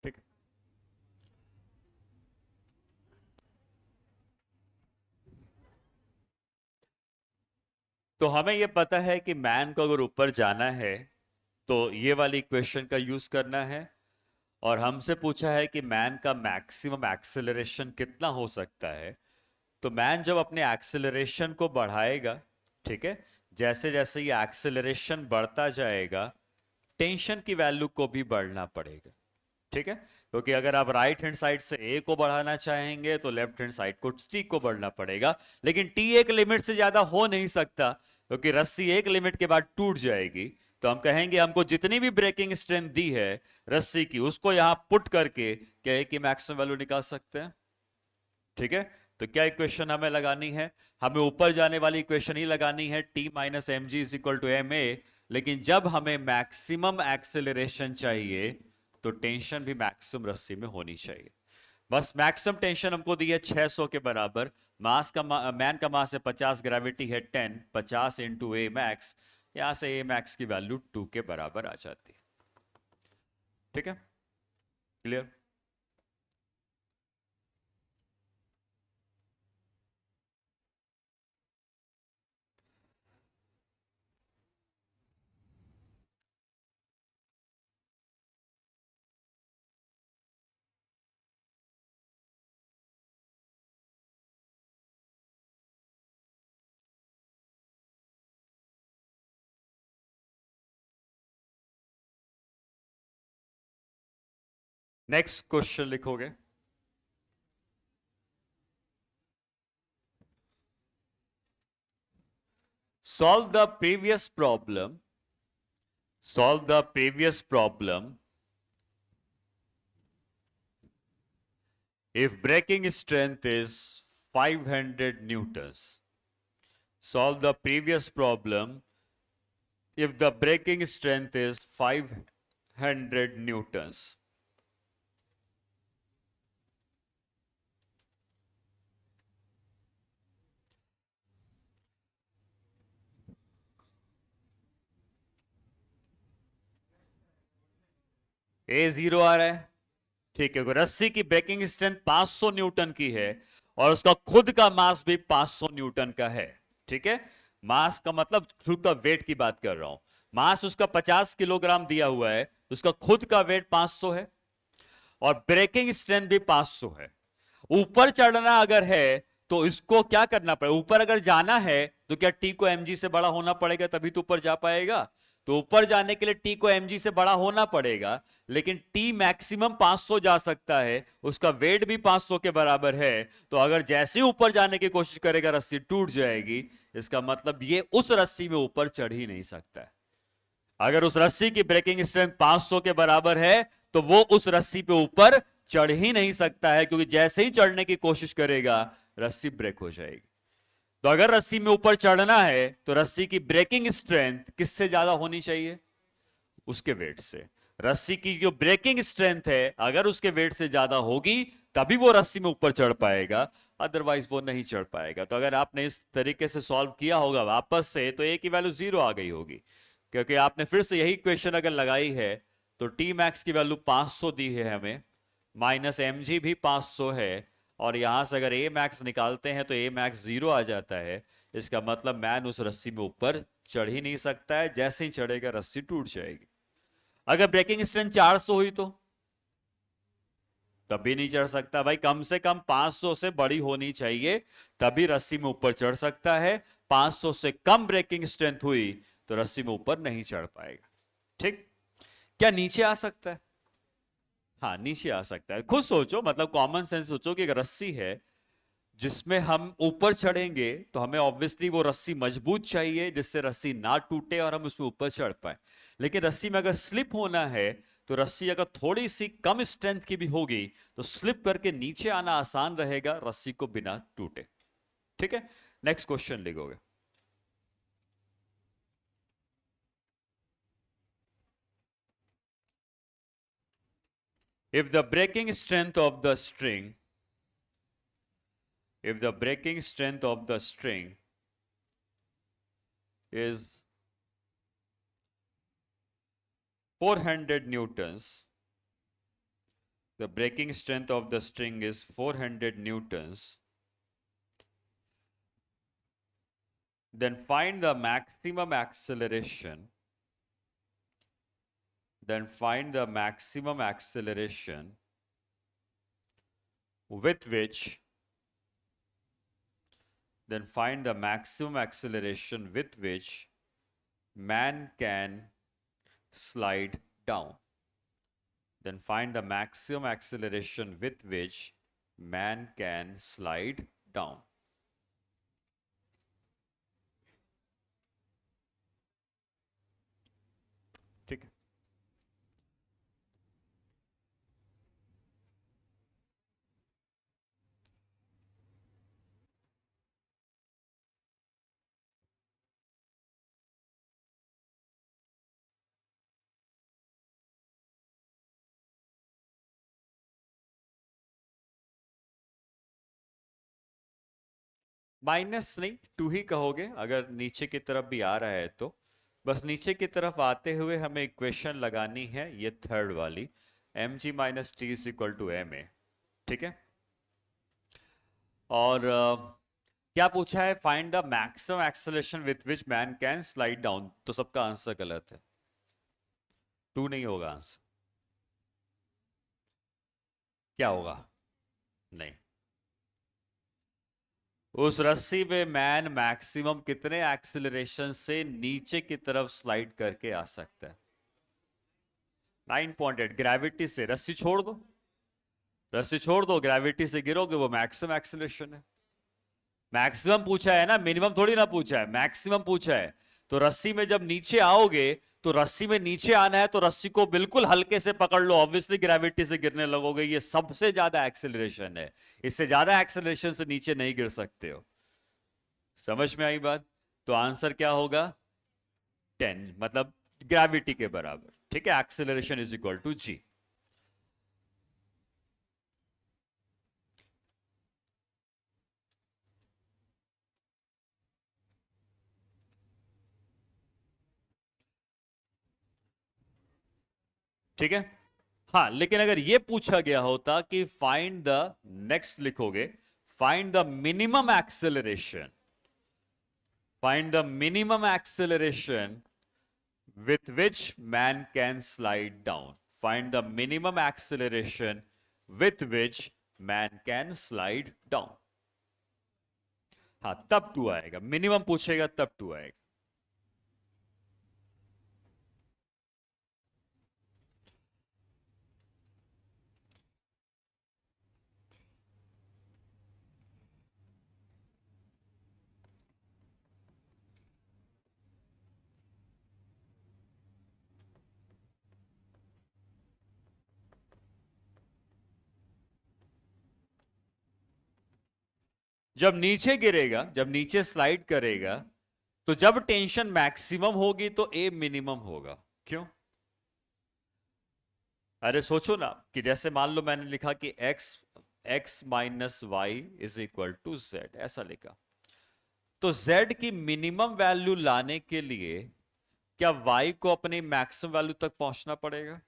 ठीक है. तो हमें यह पता है कि man को अगर ऊपर जाना है तो ये वाली इक्वेशन का यूज करना है, और हमसे पूछा है कि मैन का मैक्सिमम एक्सेलरेशन कितना हो सकता है. तो मैन जब अपने एक्सेलरेशन को बढ़ाएगा, ठीक है, जैसे जैसे ये एक्सेलरेशन बढ़ता जाएगा टेंशन की वैल्यू को भी बढ़ना पड़ेगा. ठीक है, क्योंकि अगर आप राइट हैंड साइड से ए को बढ़ाना चाहेंगे तो लेफ्ट हैंड साइड को टी को बढ़ना पड़ेगा, लेकिन टी एक लिमिट से ज्यादा हो नहीं सकता क्योंकि रस्सी एक लिमिट के बाद टूट जाएगी. तो हम कहेंगे हमको जितनी भी ब्रेकिंग स्ट्रेंथ दी है रस्सी की उसको यहां पुट करके क्या है कि मैक्सिमम वैल्यू निकाल सकते हैं. ठीक है, तो क्या इक्वेशन हमें लगानी है? हमें ऊपर जाने वाली इक्वेशन ही लगानी है, t minus m g is equal to m a. लेकिन जब हमें मैक्सिमम एक्सेलरेशन चाहिए तो टेंशन भी मैक्सिमम रस्सी में होनी चाहिए. बस मैक्सिमम टेंशन हमको दी है 600 के बराबर. मास का मैन का मास है 50, ग्रेविटी है 10, 50 इंटू ए मैक्स. यहां से ए मैक्स की वैल्यू 2 के बराबर आ जाती है. ठीक है, क्लियर? नेक्स्ट क्वेश्चन लिखोगे. Solve the previous problem. Solve the previous problem if breaking strength is 500 newtons. Solve the previous problem if the breaking strength is 500 newtons. A0 आ रहा है. ठीक है, रस्सी की ब्रेकिंग स्ट्रेंथ 500 न्यूटन की है और उसका खुद का मास भी 500 न्यूटन का है. ठीक है, मास का मतलब खुद का वेट की बात कर रहा हूं. मास उसका 50 किलोग्राम दिया हुआ है, उसका खुद का वेट 500 है और ब्रेकिंग स्ट्रेंथ भी 500 है. ऊपर चढ़ना अगर है तो इसको क्या करना पड़ेगा? ऊपर अगर जाना है तो क्या टी को एमजी से बड़ा होना पड़ेगा तभी तो ऊपर जा पाएगा. तो ऊपर जाने के लिए टी को mg से बड़ा होना पड़ेगा, लेकिन टी मैक्सिमम 500 जा सकता है, उसका वेट भी 500 के बराबर है। तो अगर जैसे ही ऊपर जाने की कोशिश करेगा रस्सी टूट जाएगी। इसका मतलब ये उस रस्सी में ऊपर चढ़ ही नहीं सकता है। अगर उस रस्सी की ब्रेकिंग स्ट्रेंथ 500 के बराबर है तो वो उस रस्सी पे ऊपर चढ़ ही नहीं सकता है, क्योंकि जैसे ही चढ़ने की कोशिश करेगा रस्सी ब्रेक हो जाएगी। तो अगर रस्सी में ऊपर चढ़ना है तो रस्सी की ब्रेकिंग स्ट्रेंथ किससे ज्यादा होनी चाहिए? उसके वेट से। रस्सी की जो ब्रेकिंग स्ट्रेंथ है अगर उसके वेट से ज्यादा होगी तभी वो रस्सी में ऊपर चढ़ पाएगा, अदरवाइज वो नहीं चढ़ पाएगा। तो अगर आपने इस तरीके से सॉल्व किया होगा वापस से तो ए की वैल्यू 0 आ गई होगी, क्योंकि आपने फिर से यही क्वेश्चन अगर लगाई है तो टी मैक्स की वैल्यू 500 दी है हमें, माइनस एम जी भी 500 है, और यहां से अगर ए मैक्स निकालते हैं तो ए मैक्स 0 आ जाता है। इसका मतलब मैन उस रस्सी में ऊपर चढ़ ही नहीं सकता है, जैसे ही चढ़ेगा रस्सी टूट जाएगी। अगर ब्रेकिंग स्ट्रेंथ 400 हुई तो तभी नहीं चढ़ सकता भाई, कम से कम 500 से बड़ी होनी चाहिए तभी रस्सी में ऊपर चढ़ सकता है। 500 से कम ब्रेकिंग स्ट्रेंथ हुई तो रस्सी में ऊपर नहीं चढ़ पाएगा। ठीक, क्या नीचे आ सकता है? हाँ नीचे आ सकता है। खुद सोचो, मतलब कॉमन सेंस सोचो कि एक रस्सी है जिसमें हम ऊपर चढ़ेंगे तो हमें ऑब्वियसली वो रस्सी मजबूत चाहिए जिससे रस्सी ना टूटे और हम उसमें ऊपर चढ़ पाए। लेकिन रस्सी में अगर स्लिप होना है तो रस्सी अगर थोड़ी सी कम स्ट्रेंथ की भी होगी तो स्लिप करके नीचे आना आसान रहेगा रस्सी को बिना टूटे। ठीक है, नेक्स्ट क्वेश्चन लिखोगे। If the breaking strength of the string, if the breaking strength of the string is 400 newtons, the breaking strength of the string is 400 newtons, then find the maximum acceleration, then find the maximum acceleration with which, then find the maximum acceleration with which man can slide down. Then find the maximum acceleration with which man can slide down. ठीक है, minus नहीं 2 ही कहोगे अगर नीचे की तरफ भी आ रहा है तो। बस नीचे की तरफ आते हुए हमें इक्वेशन लगानी है, ये थर्ड वाली, m g minus t is equal to m a. ठीक है, और क्या पूछा है? Find the maximum acceleration with which man can slide down. तो सबका आंसर गलत है, 2 नहीं होगा आंसर। क्या होगा? नहीं, उस रस्सी पे मैन मैक्सिमम कितने एक्सीलरेशन से नीचे की तरफ स्लाइड करके आ सकता है? 9.8 ग्रेविटी से। रस्सी छोड़ दो, रस्सी छोड़ दो, ग्रेविटी से गिरोगे, वो मैक्सिमम एक्सीलरेशन है। मैक्सिमम पूछा है ना, मिनिमम थोड़ी ना पूछा है, मैक्सिमम पूछा है। तो रस्सी में जब नीचे आओगे तो रस्सी में नीचे आना है तो रस्सी को बिल्कुल हल्के से पकड़ लो, ऑब्वियसली ग्रेविटी से गिरने लगोगे। ये सबसे ज्यादा एक्सेलरेशन है, इससे ज्यादा एक्सेलरेशन से नीचे नहीं गिर सकते हो। समझ में आई बात? तो आंसर क्या होगा? 10, मतलब ग्रेविटी के बराबर। ठीक है, एक्सेलरेशन इज इक्वल टू जी। ठीक है, हाँ, लेकिन अगर ये पूछा गया होता कि फाइंड द, नेक्स्ट लिखोगे, find the minimum acceleration, find the minimum acceleration with which man can slide down. Find the minimum acceleration with which man can slide down. हाँ, तब 2 आएगा, मिनिमम पूछेगा तब 2 आएगा। जब नीचे गिरेगा, जब नीचे स्लाइड करेगा, तो जब टेंशन मैक्सिमम होगी तो ए मिनिमम होगा। क्यों? अरे सोचो ना कि जैसे मान लो मैंने लिखा कि x minus y is equal to z, ऐसा लिखा, तो z की मिनिमम वैल्यू लाने के लिए क्या y को अपनी मैक्सिमम वैल्यू तक पहुंचना पड़ेगा,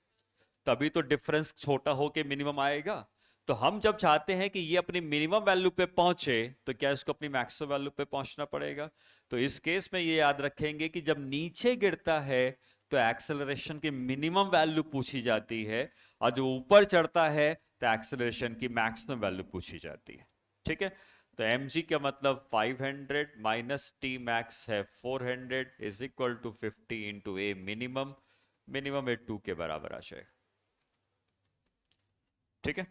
तभी तो डिफरेंस छोटा होके मिनिमम आएगा। तो हम जब चाहते हैं कि ये अपनी मिनिमम वैल्यू पे पहुंचे, तो क्या इसको अपनी मैक्सिमम वैल्यू पे पहुंचना पड़ेगा। तो इस केस में ये याद रखेंगे कि जब नीचे गिरता है तो एक्सेलरेशन की मिनिमम वैल्यू पूछी जाती है, और जो ऊपर चढ़ता है तो एक्सेलरेशन की मैक्सिमम वैल्यू पूछी जाती है। ठीक है, तो mg का मतलब 500 माइनस टी मैक्स है 400 is equal to 50 into A minimum, minimum A 2 के बराबर आ जाएगा। ठीक है,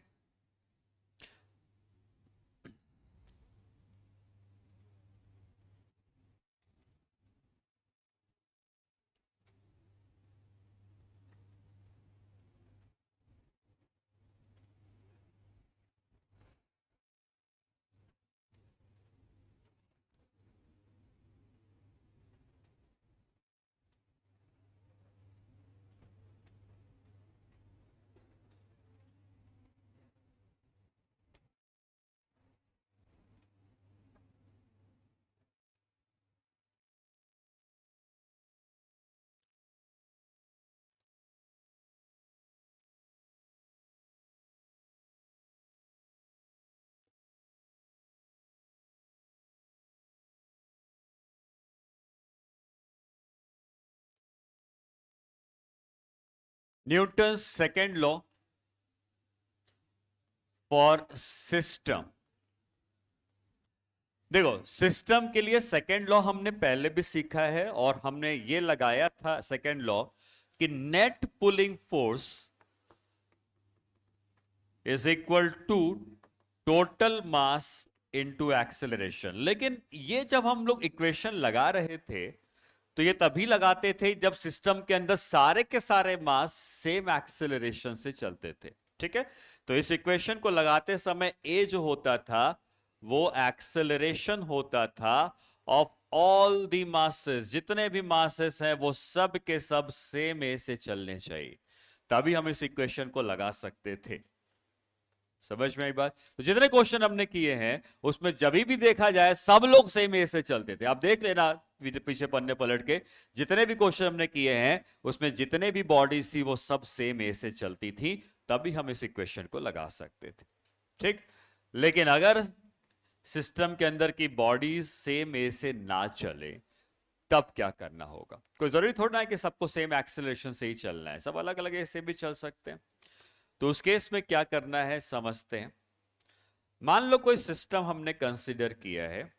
Newton second law for system. देखो, सिस्टम के लिए सेकेंड लॉ हमने पहले भी सीखा है, और हमने ये लगाया था सेकेंड लॉ कि net pulling force is equal to total mass into acceleration. लेकिन ये जब हम लोग इक्वेशन लगा रहे थे, तो ये तभी लगाते थे जब सिस्टम के अंदर सारे के सारे मास सेम एक्सेलरेशन से चलते थे। ठीक है, तो इस इक्वेशन को लगाते समय ए जो होता था वो एक्सेलरेशन होता था ऑफ ऑल दी मासेस, जितने भी मासेस हैं वो सब के सब सेम ए से चलने चाहिए, तभी हम इस इक्वेशन को लगा सकते थे। समझ में आई बात? तो जितने क्वेश्चन हमने किए हैं उसमें जब भी देखा जाए सब लोग सेम ए से चलते थे। आप देख लेना पीछे पन्ने पलट के, जितने भी क्वेश्चन हमने किए हैं उसमें जितने भी बॉडीज थी वो सब सेम ए से चलती थी, तभी हम इस इक्वेशन को लगा सकते थे। ठीक, लेकिन अगर सिस्टम के अंदर की बॉडीज सेम ए से ना चले, तब क्या करना होगा? कोई जरूरी थोड़ा है कि सबको सेम एक्सेलरेशन से ही चलना है, सब अलग अलग ए से भी चल सकते हैं। तो उस केस में क्या करना है समझते हैं। मान लो कोई सिस्टम हमने कंसीडर किया है,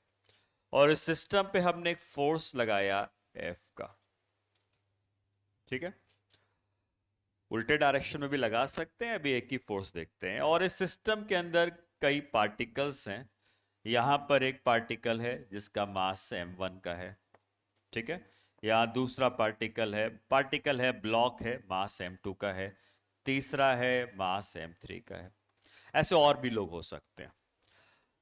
और इस सिस्टम पे हमने एक फोर्स लगाया एफ का। ठीक है, उल्टे डायरेक्शन में भी लगा सकते हैं, अभी एक ही फोर्स देखते हैं। और इस सिस्टम के अंदर कई पार्टिकल्स हैं। यहां पर एक पार्टिकल है जिसका मास m1 का है। ठीक है, यहां दूसरा पार्टिकल है ब्लॉक है, मास m2 का है। तीसरा है मास m3 का है। ऐसे और भी लोग हो सकते हैं।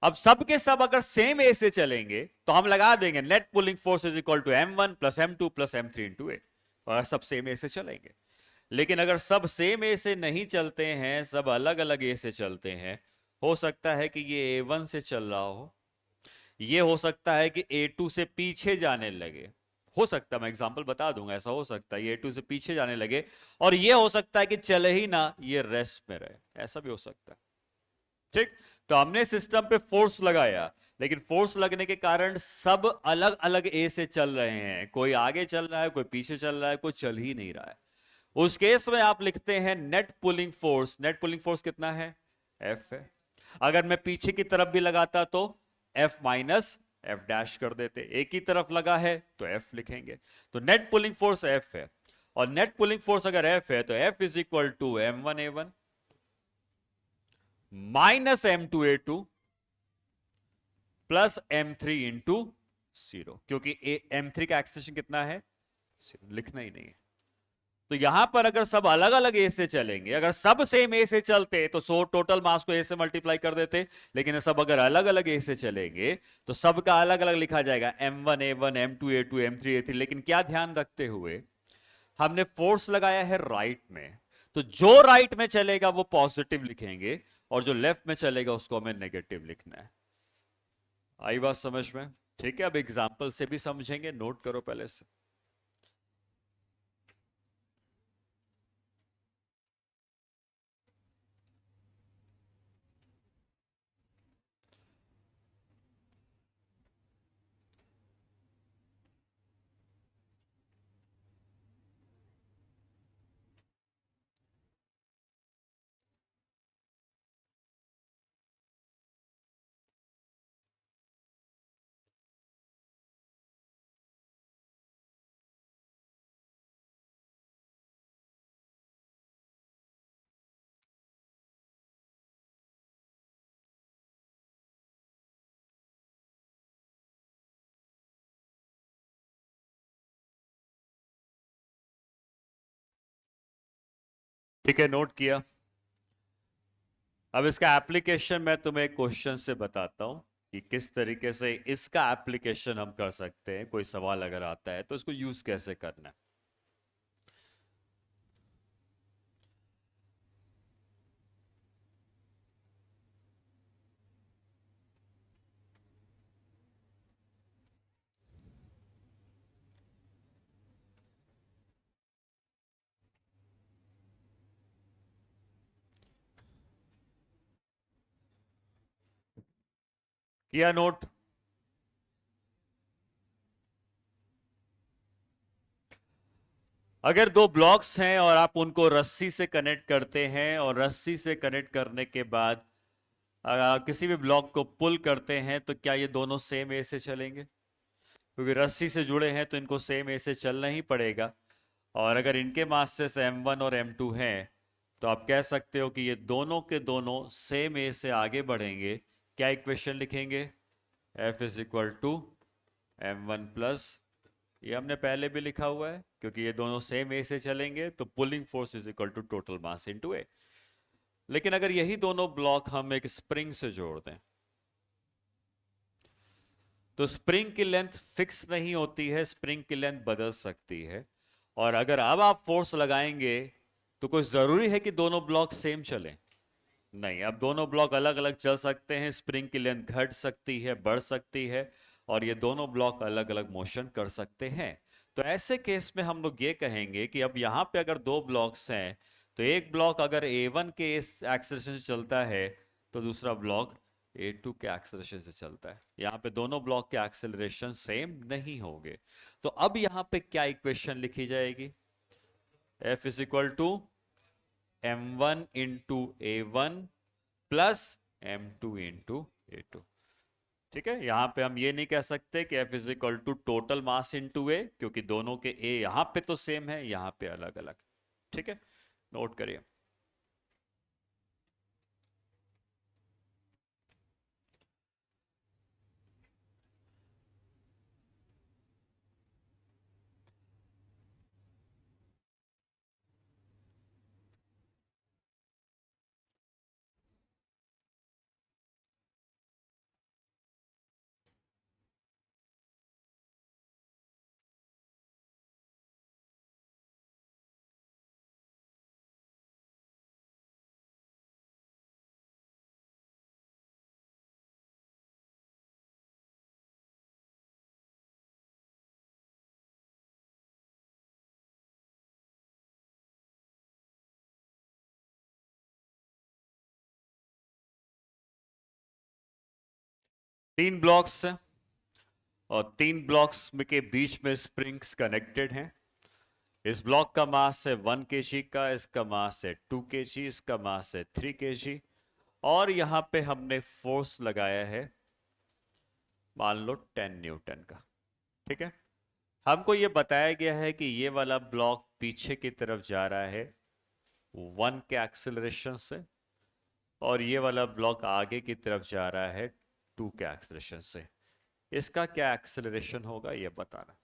अब सब के सब अगर सेम ए से चलेंगे तो हम लगा देंगे net pulling force is equal to m1 plus m2 plus m3 into A, और सब सेम ए से चलेंगे। लेकिन अगर सब सेम ए से नहीं चलते हैं, सब अलग अलग ए से चलते हैं, हो सकता है कि ये a1 से चल रहा हो, ये हो सकता है कि a2 से पीछे जाने लगे, हो सकता है, मैं एग्जांपल बता दूंगा, ऐसा हो सकता है ये a2 से पीछे जाने लगे, और ये हो सकता है कि चले ही ना, ये रेस्ट में रहे, ऐसा भी हो सकता है। ठीक, तो हमने सिस्टम पे फोर्स लगाया, लेकिन फोर्स लगने के कारण सब अलग अलग ए से चल रहे हैं, कोई आगे चल रहा है, कोई पीछे चल रहा है, कोई चल ही नहीं रहा है। उस केस में आप लिखते हैं net pulling force. Net pulling force कितना है? एफ है। अगर मैं पीछे की तरफ भी लगाता तो एफ माइनस एफ डैश कर देते, एक ही तरफ लगा है तो एफ लिखेंगे। तो नेट पुलिंग फोर्स एफ है, और नेट पुलिंग फोर्स अगर एफ है तो f is equal to m1a1 minus m2a2 plus m3 into 0, क्योंकि m3 का एक्सटेंशन कितना है? लिखना ही नहीं है। तो यहां पर अगर सब अलग अलग ए से चलेंगे, अगर सब सेम ए से चलते तो सो टोटल मास को ए से मल्टीप्लाई कर देते, लेकिन सब अगर अलग अलग ए से चलेंगे तो सबका अलग अलग लिखा जाएगा, M1 A1, M2 A2, M3 A3। लेकिन क्या ध्यान रखते हुए, हमने फोर्स लगाया है राइट में, तो जो राइट में चलेगा वो पॉजिटिव लिखेंगे और जो लेफ्ट में चलेगा उसको हमें नेगेटिव लिखना है। आई बात समझ में? ठीक है, अब एग्जाम्पल से भी समझेंगे, नोट करो पहले से। ठीक है, नोट किया। अब इसका एप्लीकेशन मैं तुम्हें एक क्वेश्चन से बताता हूं कि किस तरीके से इसका एप्लीकेशन हम कर सकते हैं। कोई सवाल अगर आता है तो इसको यूज कैसे करना है। किया नोट? अगर दो ब्लॉक्स हैं और आप उनको रस्सी से कनेक्ट करते हैं और रस्सी से कनेक्ट करने के बाद किसी भी ब्लॉक को पुल करते हैं, तो क्या ये दोनों सेम ए से चलेंगे? क्योंकि रस्सी से जुड़े हैं तो इनको सेम ए से चलना ही पड़ेगा। और अगर इनके मासेस M1 और M2 हैं तो आप कह सकते हो कि ये दोनों के दोनों सेम ए से आगे बढ़ेंगे। क्या इक्वेशन लिखेंगे? F is equal to M1 plus, ये हमने पहले भी लिखा हुआ है, क्योंकि ये दोनों सेम ए से चलेंगे तो pulling force is equal to total mass into A. लेकिन अगर यही दोनों ब्लॉक हम एक स्प्रिंग से जोड़ दें तो स्प्रिंग की लेंथ फिक्स नहीं होती है, स्प्रिंग की लेंथ बदल सकती है। और अगर अब आप फोर्स लगाएंगे तो कोई जरूरी है कि दोनों ब्लॉक सेम चलें? नहीं, अब दोनों ब्लॉक अलग अलग चल सकते हैं, स्प्रिंग की लेंथ घट सकती है, बढ़ सकती है, और ये दोनों ब्लॉक अलग अलग मोशन कर सकते हैं। तो ऐसे केस में हम लोग ये कहेंगे कि अब यहाँ पे अगर दो ब्लॉक्स हैं तो एक ब्लॉक अगर A1 के एक्सेलरेशन से चलता है तो दूसरा ब्लॉक A2 के एक्सेलरेशन से चलता है। यहाँ पे दोनों ब्लॉक के एक्सेलरेशन सेम नहीं होंगे। तो अब यहाँ पे क्या इक्वेशन लिखी जाएगी? F is equal to M1 into A1 plus M2 into A2। ठीक है, यहां पे हम ये नहीं कह सकते कि F is equal to total mass into A, क्योंकि दोनों के ए यहां पे तो सेम है, यहां पे अलग अलग। ठीक है, नोट करिए। 3 ब्लॉक्स हैं और 3 ब्लॉक्स के बीच में स्प्रिंग्स कनेक्टेड हैं। इस ब्लॉक का मास है 1 kg का, इसका मास है 2 kg, इसका मास है 3 kg, और यहां पे हमने फोर्स लगाया है मान लो 10 न्यूटन का। ठीक है, हमको ये बताया गया है कि ये वाला ब्लॉक पीछे की तरफ जा रहा है 1 के एक्सेलरेशन से, और ये वाला ब्लॉक आगे की तरफ जा रहा है 2 के एक्सेलरेशन से। इसका क्या एक्सेलरेशन होगा ये बताना।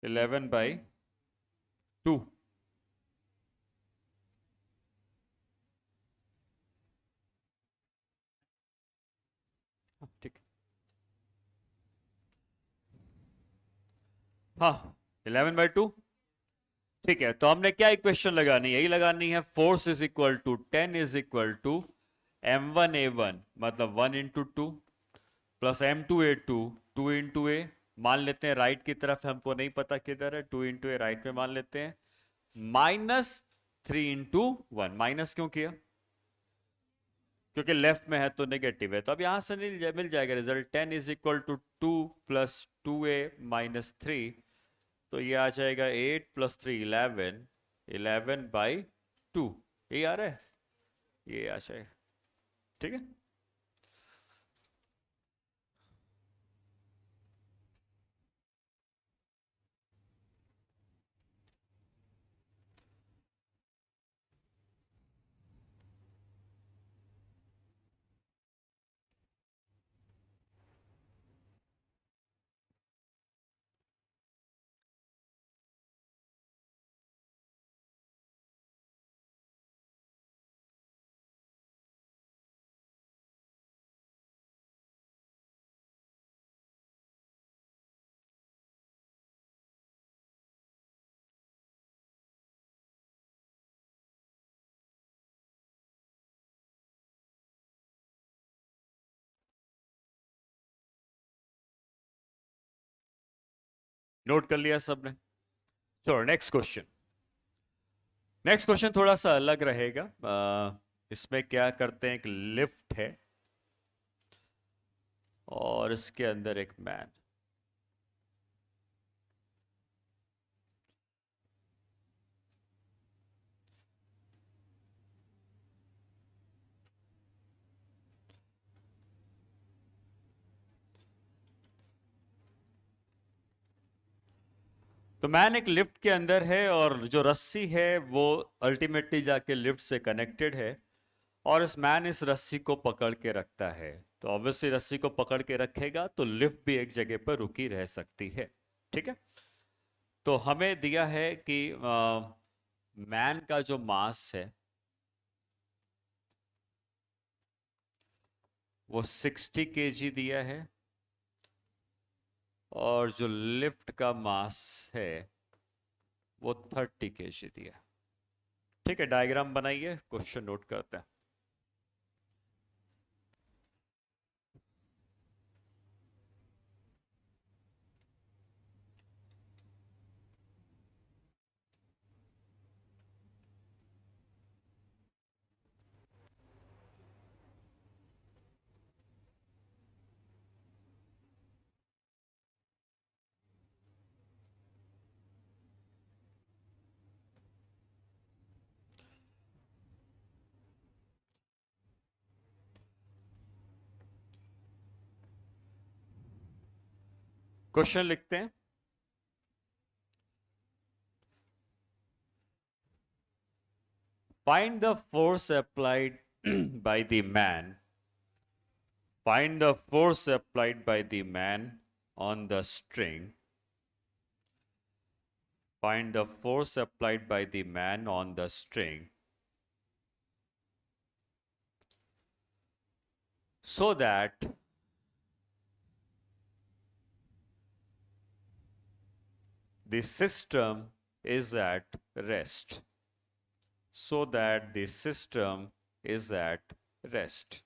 11/2। ठीक, हाँ 11/2। ठीक है, तो हमने क्या इक्वेशन लगानी है, यही लगानी है, force is equal to 10 is equal to m1a1 मतलब 1 × 2 प्लस m2a2 2 × a। मान लेते हैं राइट की तरफ, हमको नहीं पता किधर है, 2 × a राइट में मान लेते हैं, -3 × 1। माइनस क्यों किया, क्योंकि लेफ्ट में है तो नेगेटिव है, तो अब यहां से मिल जाएगा result, 10 is equal to 2 plus 2a-3, तो ये आ जाएगा 8 + 3 11, 11/2। ये आ रहा है, ये आ जाएगा। ठीक है, नोट कर लिया सबने। चलो नेक्स्ट क्वेश्चन। नेक्स्ट क्वेश्चन थोड़ा सा अलग रहेगा। इसमें क्या करते हैं, एक लिफ्ट है और इसके अंदर एक मैन। तो मैन एक लिफ्ट के अंदर है और जो रस्सी है वो अल्टीमेटली जाके लिफ्ट से कनेक्टेड है, और इस मैन इस रस्सी को पकड़ के रखता है। तो ऑब्वियसली रस्सी को पकड़ के रखेगा तो लिफ्ट भी एक जगह पर रुकी रह सकती है। ठीक है, तो हमें दिया है कि मैन का जो मास है वो 60 kg दिया है, और जो लिफ्ट का मास है वो 30 kg दिया। ठीक है, डायग्राम बनाइए, क्वेश्चन नोट करते हैं। क्वेश्चन लिखते हैं। Find the force applied by the man. Find the force applied by the man on the string. Find the force applied by the man on the string so that the system is at rest. So that the system is at rest.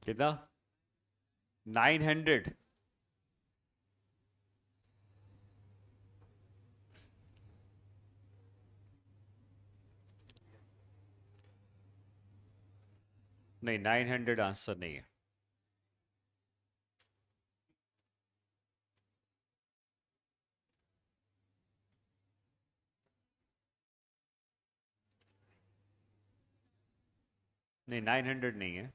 कितना? 900। नहीं, 900 answer नहीं है। नहीं, 900 नहीं है।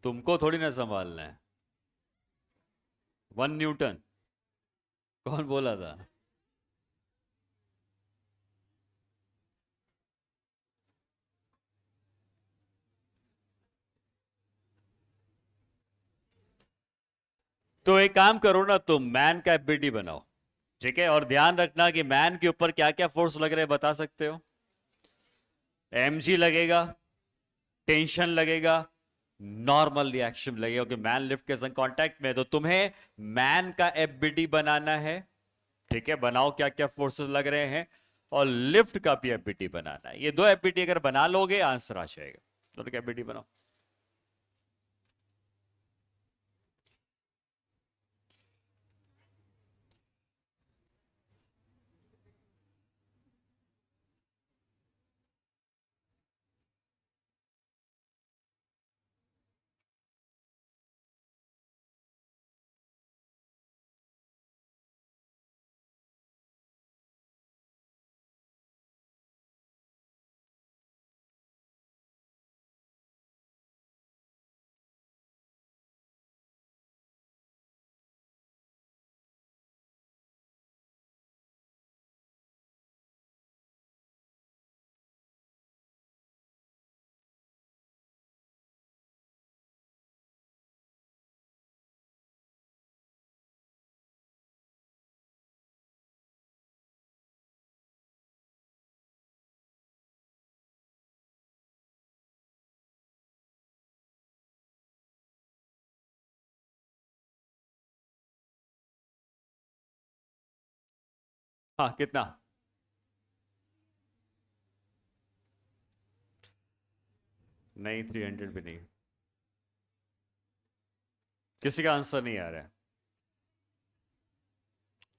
तुमको थोड़ी ना संभालना है। 1 न्यूटन? कौन बोला था? तो एक काम करो ना, तुम मैन का एफबीटी बनाओ। ठीक है, और ध्यान रखना कि मैन के ऊपर क्या क्या फोर्स लग रहे हैं, बता सकते हो? mg लगेगा, टेंशन लगेगा, नॉर्मल रिएक्शन लगेगा, क्योंकि मैन लिफ्ट के संग कांटेक्ट में है। तो तुम्हें मैन का एफबीटी बनाना है। ठीक है, बनाओ क्या क्या फोर्सेस लग रहे हैं, और लिफ्ट का भी एफबीटी बनाना है। ये दो एफबीटी अगर बना लोगे, आंसर आ जाएगा। दोनों का एफबीटी बनाओ। हाँ, कितना? नहीं, 300 भी नहीं। किसी का आंसर नहीं आ रहा है।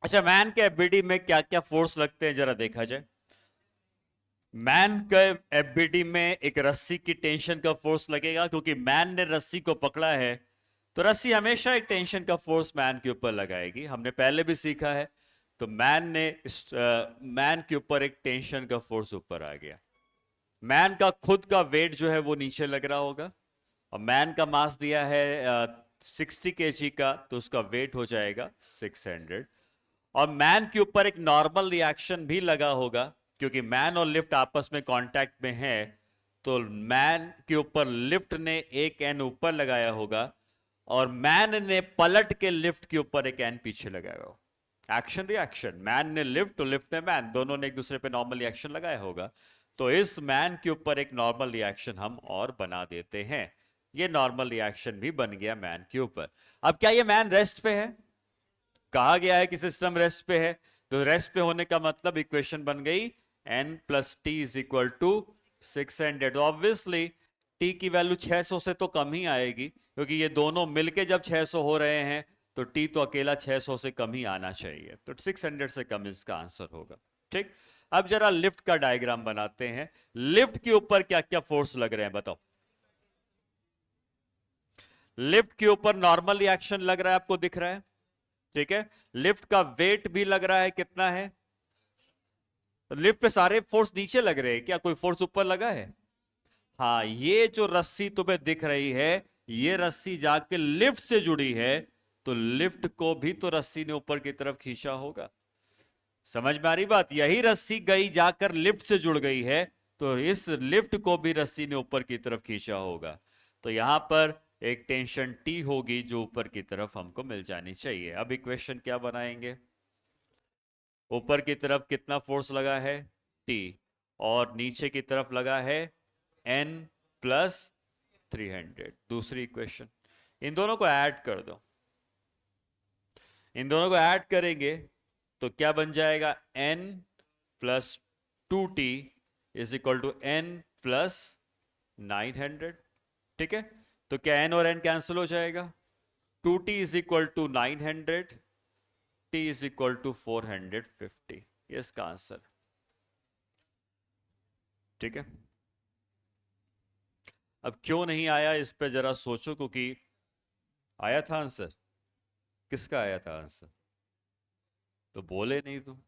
अच्छा, मैन के एफबीटी में क्या क्या फोर्स लगते हैं, जरा देखा जाए। मैन के एफबीटी में एक रस्सी की टेंशन का फोर्स लगेगा, क्योंकि मैन ने रस्सी को पकड़ा है। तो रस्सी हमेशा एक टेंशन का फोर्स मैन के ऊपर लगाएगी, हमने पहले भी सीखा है। तो मैन के ऊपर एक टेंशन का फोर्स ऊपर आ गया। मैन का खुद का वेट जो है वो नीचे लग रहा होगा। और मैन का मास दिया है 60 kg का, तो उसका वेट हो जाएगा 600। और मैन के ऊपर एक नॉर्मल रिएक्शन भी लगा होगा, क्योंकि मैन और लिफ्ट आपस में कांटेक्ट में है। तो मैन के ऊपर लिफ्ट ने एक एन ऊपर लगाया होगा, और मैन ने पलट के लिफ्ट के ऊपर एक एन पीछे लगाया होगा। एक्शन रिएक्शन, मैन ने लिफ्ट और लिफ्ट ने मैन, दोनों ने एक दूसरे पे नॉर्मल रिएक्शन लगाया होगा। तो इस मैन के ऊपर एक नॉर्मल रिएक्शन हम और बना देते हैं। ये नॉर्मल रिएक्शन भी बन गया मैन के ऊपर। अब क्या ये मैन रेस्ट पे है? कहा गया है कि सिस्टम रेस्ट पे है। तो रेस्ट पे होने का मतलब इक्वेशन बन गई n+t = 600। ऑब्वियसली t की वैल्यू 600 से तो कम ही आएगी, क्योंकि ये दोनों मिलके जब 600 हो रहे हैं, तो t तो अकेला 600 से कम ही आना चाहिए। तो 600 से कम इसका आंसर होगा। ठीक। अब जरा लिफ्ट का डायग्राम बनाते हैं। लिफ्ट के ऊपर क्या क्या फोर्स लग रहे हैं, बताओ। लिफ्ट के ऊपर नॉर्मल रिएक्शन लग रहा है, आपको दिख रहा है। ठीक है, लिफ्ट का वेट भी लग रहा है, कितना है? लिफ्ट पे सारे फोर्स नीचे लग रहे हैं, क्या कोई फोर्स ऊपर लगा है? हाँ, ये जो रस्सी तुम्हें दिख रही है, ये रस्सी जाके लिफ्ट से जुड़ी है। तो लिफ्ट को भी तो रस्सी ने ऊपर की तरफ खींचा होगा। समझ में आ रही बात? यही रस्सी गई जाकर लिफ्ट से जुड़ गई है, तो इस लिफ्ट को भी रस्सी ने ऊपर की तरफ खींचा होगा। तो यहां पर एक टेंशन टी होगी, जो ऊपर की तरफ हमको मिल जानी चाहिए। अब इक्वेशन क्या बनाएंगे? ऊपर की तरफ कितना फोर्स लगा है? टी। और नीचे की तरफ लगा है n+300। दूसरी इक्वेशन, इन दोनों को ऐड कर दो। इन दोनों को ऐड करेंगे तो क्या बन जाएगा? n+2t is equal to n plus 900। ठीक है, तो क्या n और n कैंसिल हो जाएगा, 2t is equal to 900, t is equal to 450, ये इसका आंसर। ठीक है, अब क्यों नहीं आया इस पे जरा सोचो, क्योंकि आया था आंसर, किसका आया था आंसर, तो बोले नहीं तुम।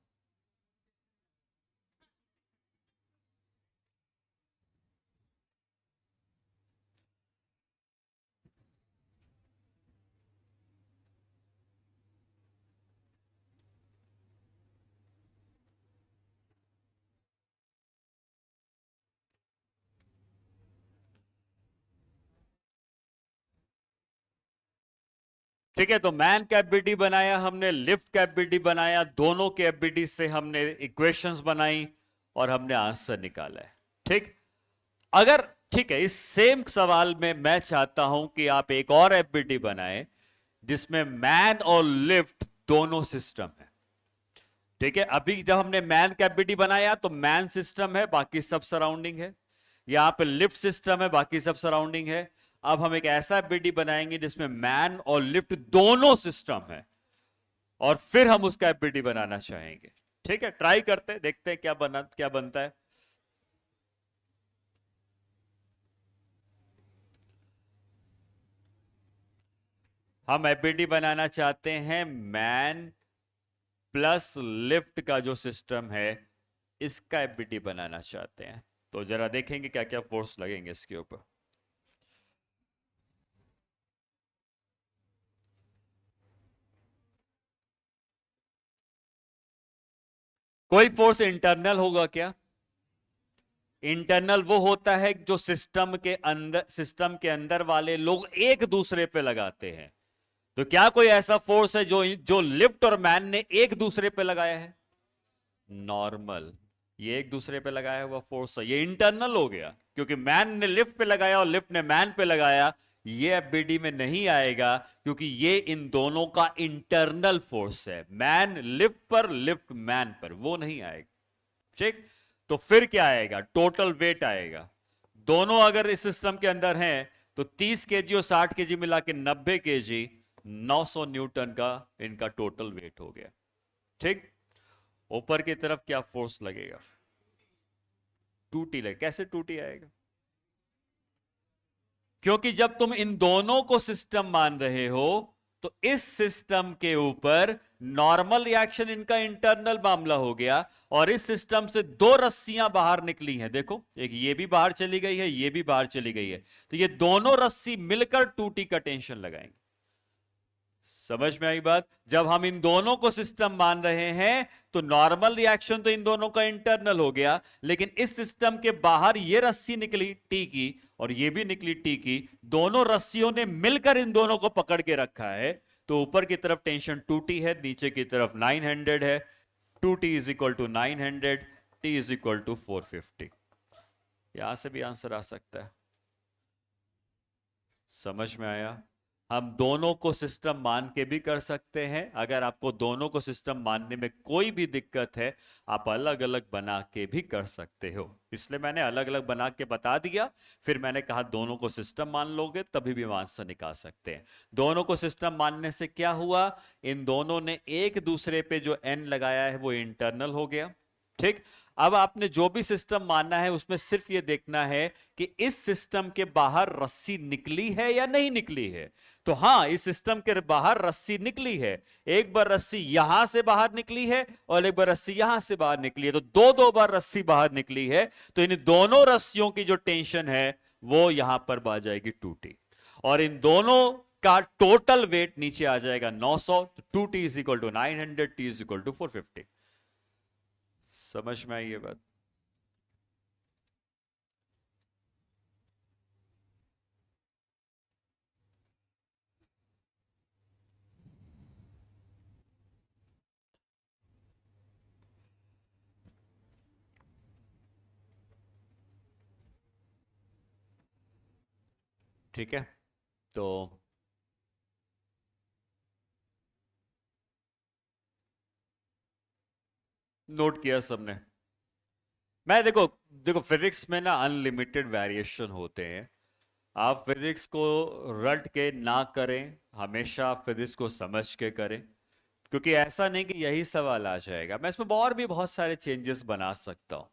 ठीक है, तो मैन का एफबीडी बनाया हमने, लिफ्ट का एफबीडी बनाया, दोनों के एफबीडी से हमने इक्वेशंस बनाई और हमने आंसर निकाला है। ठीक, अगर ठीक है, इस सेम सवाल में मैं चाहता हूं कि आप एक और एफबीडी बनाएं जिसमें मैन और लिफ्ट दोनों सिस्टम है। ठीक है, अभी जब हमने मैन का एफबीडी बनाया तो मैन सिस्टम है, बाकी सब सराउंडिंग है। यहां पे लिफ्ट सिस्टम है, बाकी सब सराउंडिंग है। अब हम एक ऐसा एफबीडी बनाएंगे जिसमें मैन और लिफ्ट दोनों सिस्टम है, और फिर हम उसका एफबीडी बनाना चाहेंगे। ठीक है, ट्राई करते हैं, देखते हैं क्या बनता है। हम एफबीडी बनाना चाहते हैं मैन प्लस लिफ्ट का जो सिस्टम है, इसका एफबीडी बनाना चाहते हैं। तो जरा देखेंगे क्या क्या फोर्स लगेंगे इसके ऊपर। कोई फोर्स इंटरनल होगा क्या? इंटरनल वो होता है जो सिस्टम के अंदर वाले लोग एक दूसरे पे लगाते हैं। तो क्या कोई ऐसा फोर्स है जो जो लिफ्ट और मैन ने एक दूसरे पे लगाया है? नॉर्मल, ये एक दूसरे पे लगाया हुआ फोर्स है, ये इंटरनल हो गया, क्योंकि मैन ने लिफ्ट पे लगाया और लिफ्ट ने मैन पे लगाया। ये एफबीडी में नहीं आएगा, क्योंकि ये इन दोनों का इंटरनल फोर्स है, मैन लिफ्ट पर, लिफ्ट मैन पर, वो नहीं आएगा। ठीक, तो फिर क्या आएगा, टोटल वेट आएगा। दोनों अगर इस सिस्टम के अंदर हैं तो 30 केजी और 60 केजी मिला के 90 केजी, 900 न्यूटन का इनका टोटल वेट हो गया। ठीक, ऊपर की तरफ क्या फोर्स लगेगा, 2T लगे। कैसे 2T आएगा? क्योंकि जब तुम इन दोनों को सिस्टम मान रहे हो तो इस सिस्टम के ऊपर नॉर्मल रिएक्शन इनका इंटरनल मामला हो गया, और इस सिस्टम से दो रस्सियां बाहर निकली हैं। देखो, एक ये भी बाहर चली गई है, ये भी बाहर चली गई है, तो ये दोनों रस्सी मिलकर 2T का टेंशन लगाएंगे। समझ में आई बात? जब हम इन दोनों को सिस्टम मान रहे हैं तो नॉर्मल रिएक्शन तो इन दोनों का इंटरनल हो गया, लेकिन इस सिस्टम के बाहर ये रस्सी निकली टी की और ये भी निकली टी की, दोनों रस्सियों ने मिलकर इन दोनों को पकड़ के रखा है। तो ऊपर की तरफ टेंशन 2T है, नीचे की तरफ 900 है। 2T is equal to 900, T is equal to 450। यहां से भी आंसर आ सकता है। समझ में आया? हम दोनों को सिस्टम मान के भी कर सकते हैं। अगर आपको दोनों को सिस्टम मानने में कोई भी दिक्कत है, आप अलग अलग बना के भी कर सकते हो। इसलिए मैंने अलग अलग बना के बता दिया, फिर मैंने कहा दोनों को सिस्टम मान लोगे तभी भी हम आंसर निकाल सकते हैं। दोनों को सिस्टम मानने से क्या हुआ, इन दोनों ने एक दूसरे पे जो एन लगाया है वो इंटरनल हो गया। ठीक, अब आपने जो भी सिस्टम मानना है उसमें सिर्फ यह देखना है कि इस सिस्टम के बाहर रस्सी निकली है या नहीं निकली है। तो हां, इस सिस्टम के बाहर रस्सी निकली है। एक बार रस्सी यहां से बाहर निकली है और एक बार रस्सी यहां से बाहर निकली है, तो दो दो बार रस्सी बाहर निकली है। तो इन दोनों रस्सियों की जो टेंशन है वो यहां पर आ जाएगी 2T, और इन दोनों का टोटल वेट नीचे आ जाएगा 900। 2T is equal to 900, T is equal to 450। समझ में आई ये बात? ठीक है, तो नोट किया सबने? मैं देखो देखो फिजिक्स में ना अनलिमिटेड वेरिएशन होते हैं। आप फिजिक्स को रट के ना करें, हमेशा फिजिक्स को समझ के करें, क्योंकि ऐसा नहीं कि यही सवाल आ जाएगा। मैं इसमें और भी बहुत सारे चेंजेस बना सकता हूँ।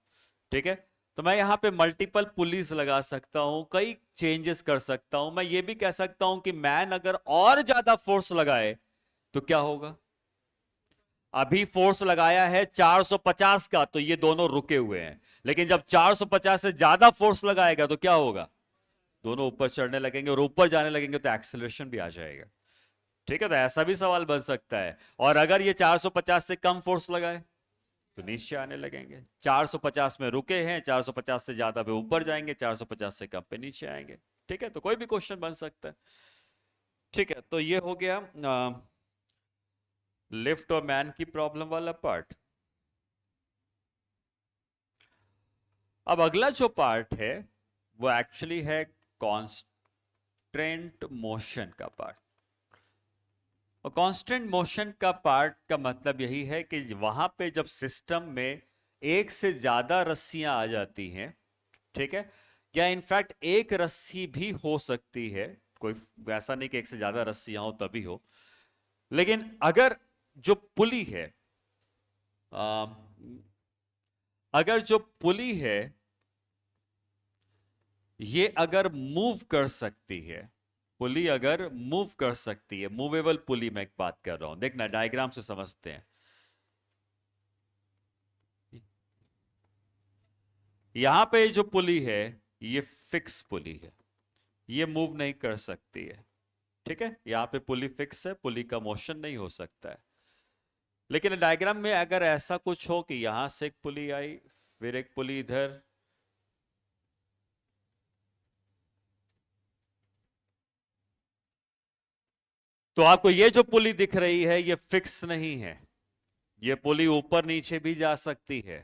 ठीक है, तो मैं यहाँ पे मल्टीपल पुलिस लगा सकता हूँ, कई चेंजेस कर सकता हूँ। मैं ये भी कह सकता हूँ कि मैन अगर और ज्यादा फोर्स लगाए तो क्या होगा। अभी फोर्स लगाया है 450 का, तो ये दोनों रुके हुए हैं। लेकिन जब 450 से ज्यादा फोर्स लगाएगा तो क्या होगा, दोनों ऊपर चढ़ने लगेंगे, और ऊपर जाने लगेंगे तो एक्सेलरेशन भी आ जाएगा। ठीक है, तो ऐसा भी सवाल बन सकता है। और अगर ये 450 से कम फोर्स लगाए तो नीचे आने लगेंगे। 450 में रुके हैं, 450 से ज्यादा पे ऊपर जाएंगे, 450 से कम पे नीचे आएंगे। ठीक है, तो कोई भी क्वेश्चन बन सकता है। ठीक है, तो ये हो गया लिफ्ट और मैन की प्रॉब्लम वाला पार्ट। अब अगला जो पार्ट है वो एक्चुअली है कांस्टेंट मोशन का पार्ट। और कांस्टेंट मोशन का पार्ट का मतलब यही है कि वहां पे जब सिस्टम में एक से ज्यादा रस्सियां आ जाती हैं, ठीक है, या इनफैक्ट एक रस्सी भी हो सकती है, कोई ऐसा नहीं कि एक से ज्यादा रस्सियां हो तभी हो, लेकिन अगर जो पुली है, आ, अगर जो पुली है ये अगर मूव कर सकती है, पुली अगर मूव कर सकती है, मूवेबल पुली मैं एक बात कर रहा हूं, देखना डायग्राम से समझते हैं। यहां पे जो पुली है ये फिक्स पुली है, ये मूव नहीं कर सकती है। ठीक है, यहां पे पुली फिक्स है, पुली का मोशन नहीं हो सकता है। लेकिन डायग्राम में अगर ऐसा कुछ हो कि यहां से एक पुली आई, फिर एक पुली इधर, तो आपको ये जो पुली दिख रही है ये फिक्स नहीं है, ये पुली ऊपर नीचे भी जा सकती है।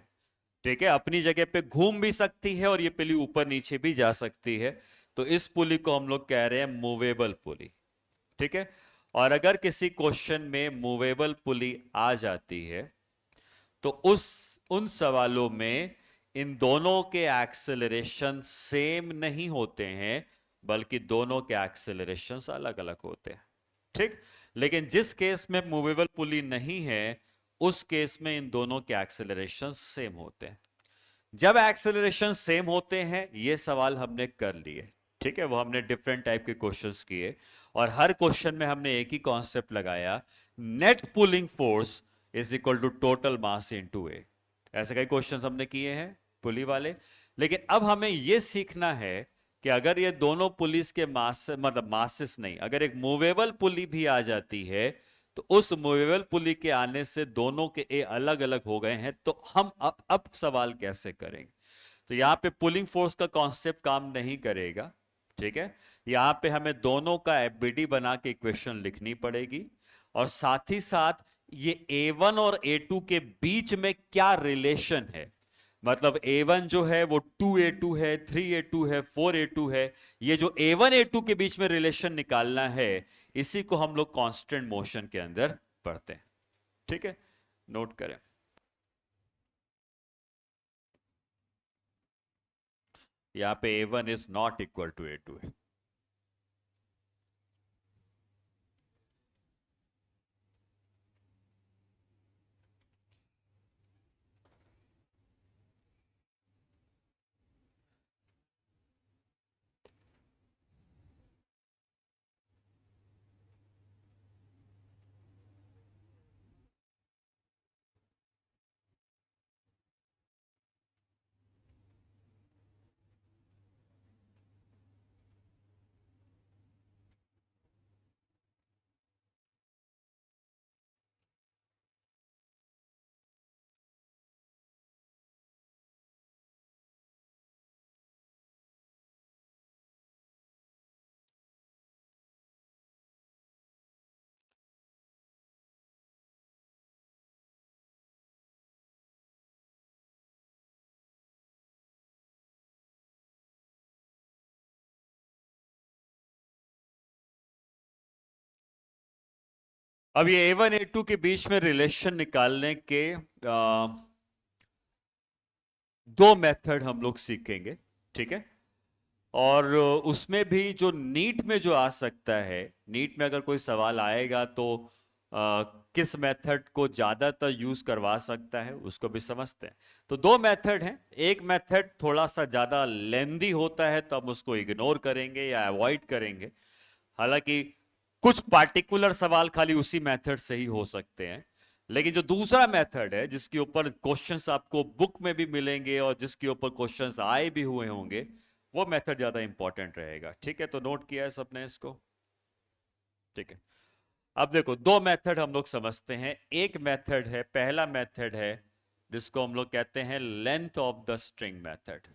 ठीक है, अपनी जगह पे घूम भी सकती है, और ये पुली ऊपर नीचे भी जा सकती है। तो इस पुली को हम लोग कह रहे हैं मूवेबल पुली। ठीक है, और अगर किसी क्वेश्चन में मूवेबल पुली आ जाती है तो उन सवालों में इन दोनों के एक्सेलरेशन सेम नहीं होते हैं, बल्कि दोनों के एक्सेलरेशंस अलग अलग होते हैं। ठीक, लेकिन जिस केस में मूवेबल पुली नहीं है उस केस में इन दोनों के एक्सेलरेशन सेम होते हैं। जब एक्सेलरेशन सेम होते हैं, ये सवाल हमने कर लिए। ठीक है, वो हमने डिफरेंट टाइप के क्वेश्चंस किए, और हर क्वेश्चन में हमने एक ही कॉन्सेप्ट लगाया, net pulling force is equal to total mass into A. ऐसे कई क्वेश्चंस हमने किए हैं पुली वाले। लेकिन अब हमें यह सीखना है कि अगर ये दोनों पुलिस के मास, मतलब मासेस नहीं, अगर एक मूवेबल पुली भी आ जाती है तो उस मूवेबल पुली के आने से दोनों के ए अलग अलग हो गए हैं, तो हम अब सवाल कैसे करेंगे। तो यहां पे पुलिंग फोर्स का कॉन्सेप्ट काम नहीं करेगा। ठीक है, यहां पे हमें दोनों का एफबीडी बना के इक्वेशन लिखनी पड़ेगी, और साथ ही साथ ये A1 और A2 के बीच में क्या रिलेशन है, मतलब A1 जो है वो 2A2 है, 3A2 है, 4A2 है, ये जो A1 A2 के बीच में रिलेशन निकालना है, इसी को हम लोग कांस्टेंट मोशन के अंदर पढ़ते हैं। ठीक है, नोट करें। यहां पे A1 is not equal to A2 है। अब ये A1 A2 के बीच में रिलेशन निकालने के दो मेथड हम लोग सीखेंगे, ठीक है। और उसमें भी जो नीट में जो आ सकता है, नीट में अगर कोई सवाल आएगा तो किस मेथड को ज्यादातर यूज करवा सकता है उसको भी समझते हैं। तो दो मेथड हैं, एक मेथड थोड़ा सा ज्यादा लेंदी होता है तो हम उसको इग्नोर करेंगे या अवॉइड करेंगे। हालांकि कुछ पार्टिकुलर सवाल खाली उसी मेथड से ही हो सकते हैं, लेकिन जो दूसरा मेथड है जिसके ऊपर क्वेश्चंस आपको बुक में भी मिलेंगे और जिसके ऊपर क्वेश्चंस आए भी हुए होंगे, वो मेथड ज्यादा इंपॉर्टेंट रहेगा, ठीक है। तो नोट किया है सबने इसको, ठीक है। अब देखो दो मेथड हम लोग समझते हैं। एक मेथड है, पहला मेथड है जिसको हम लोग कहते हैं length of the string method.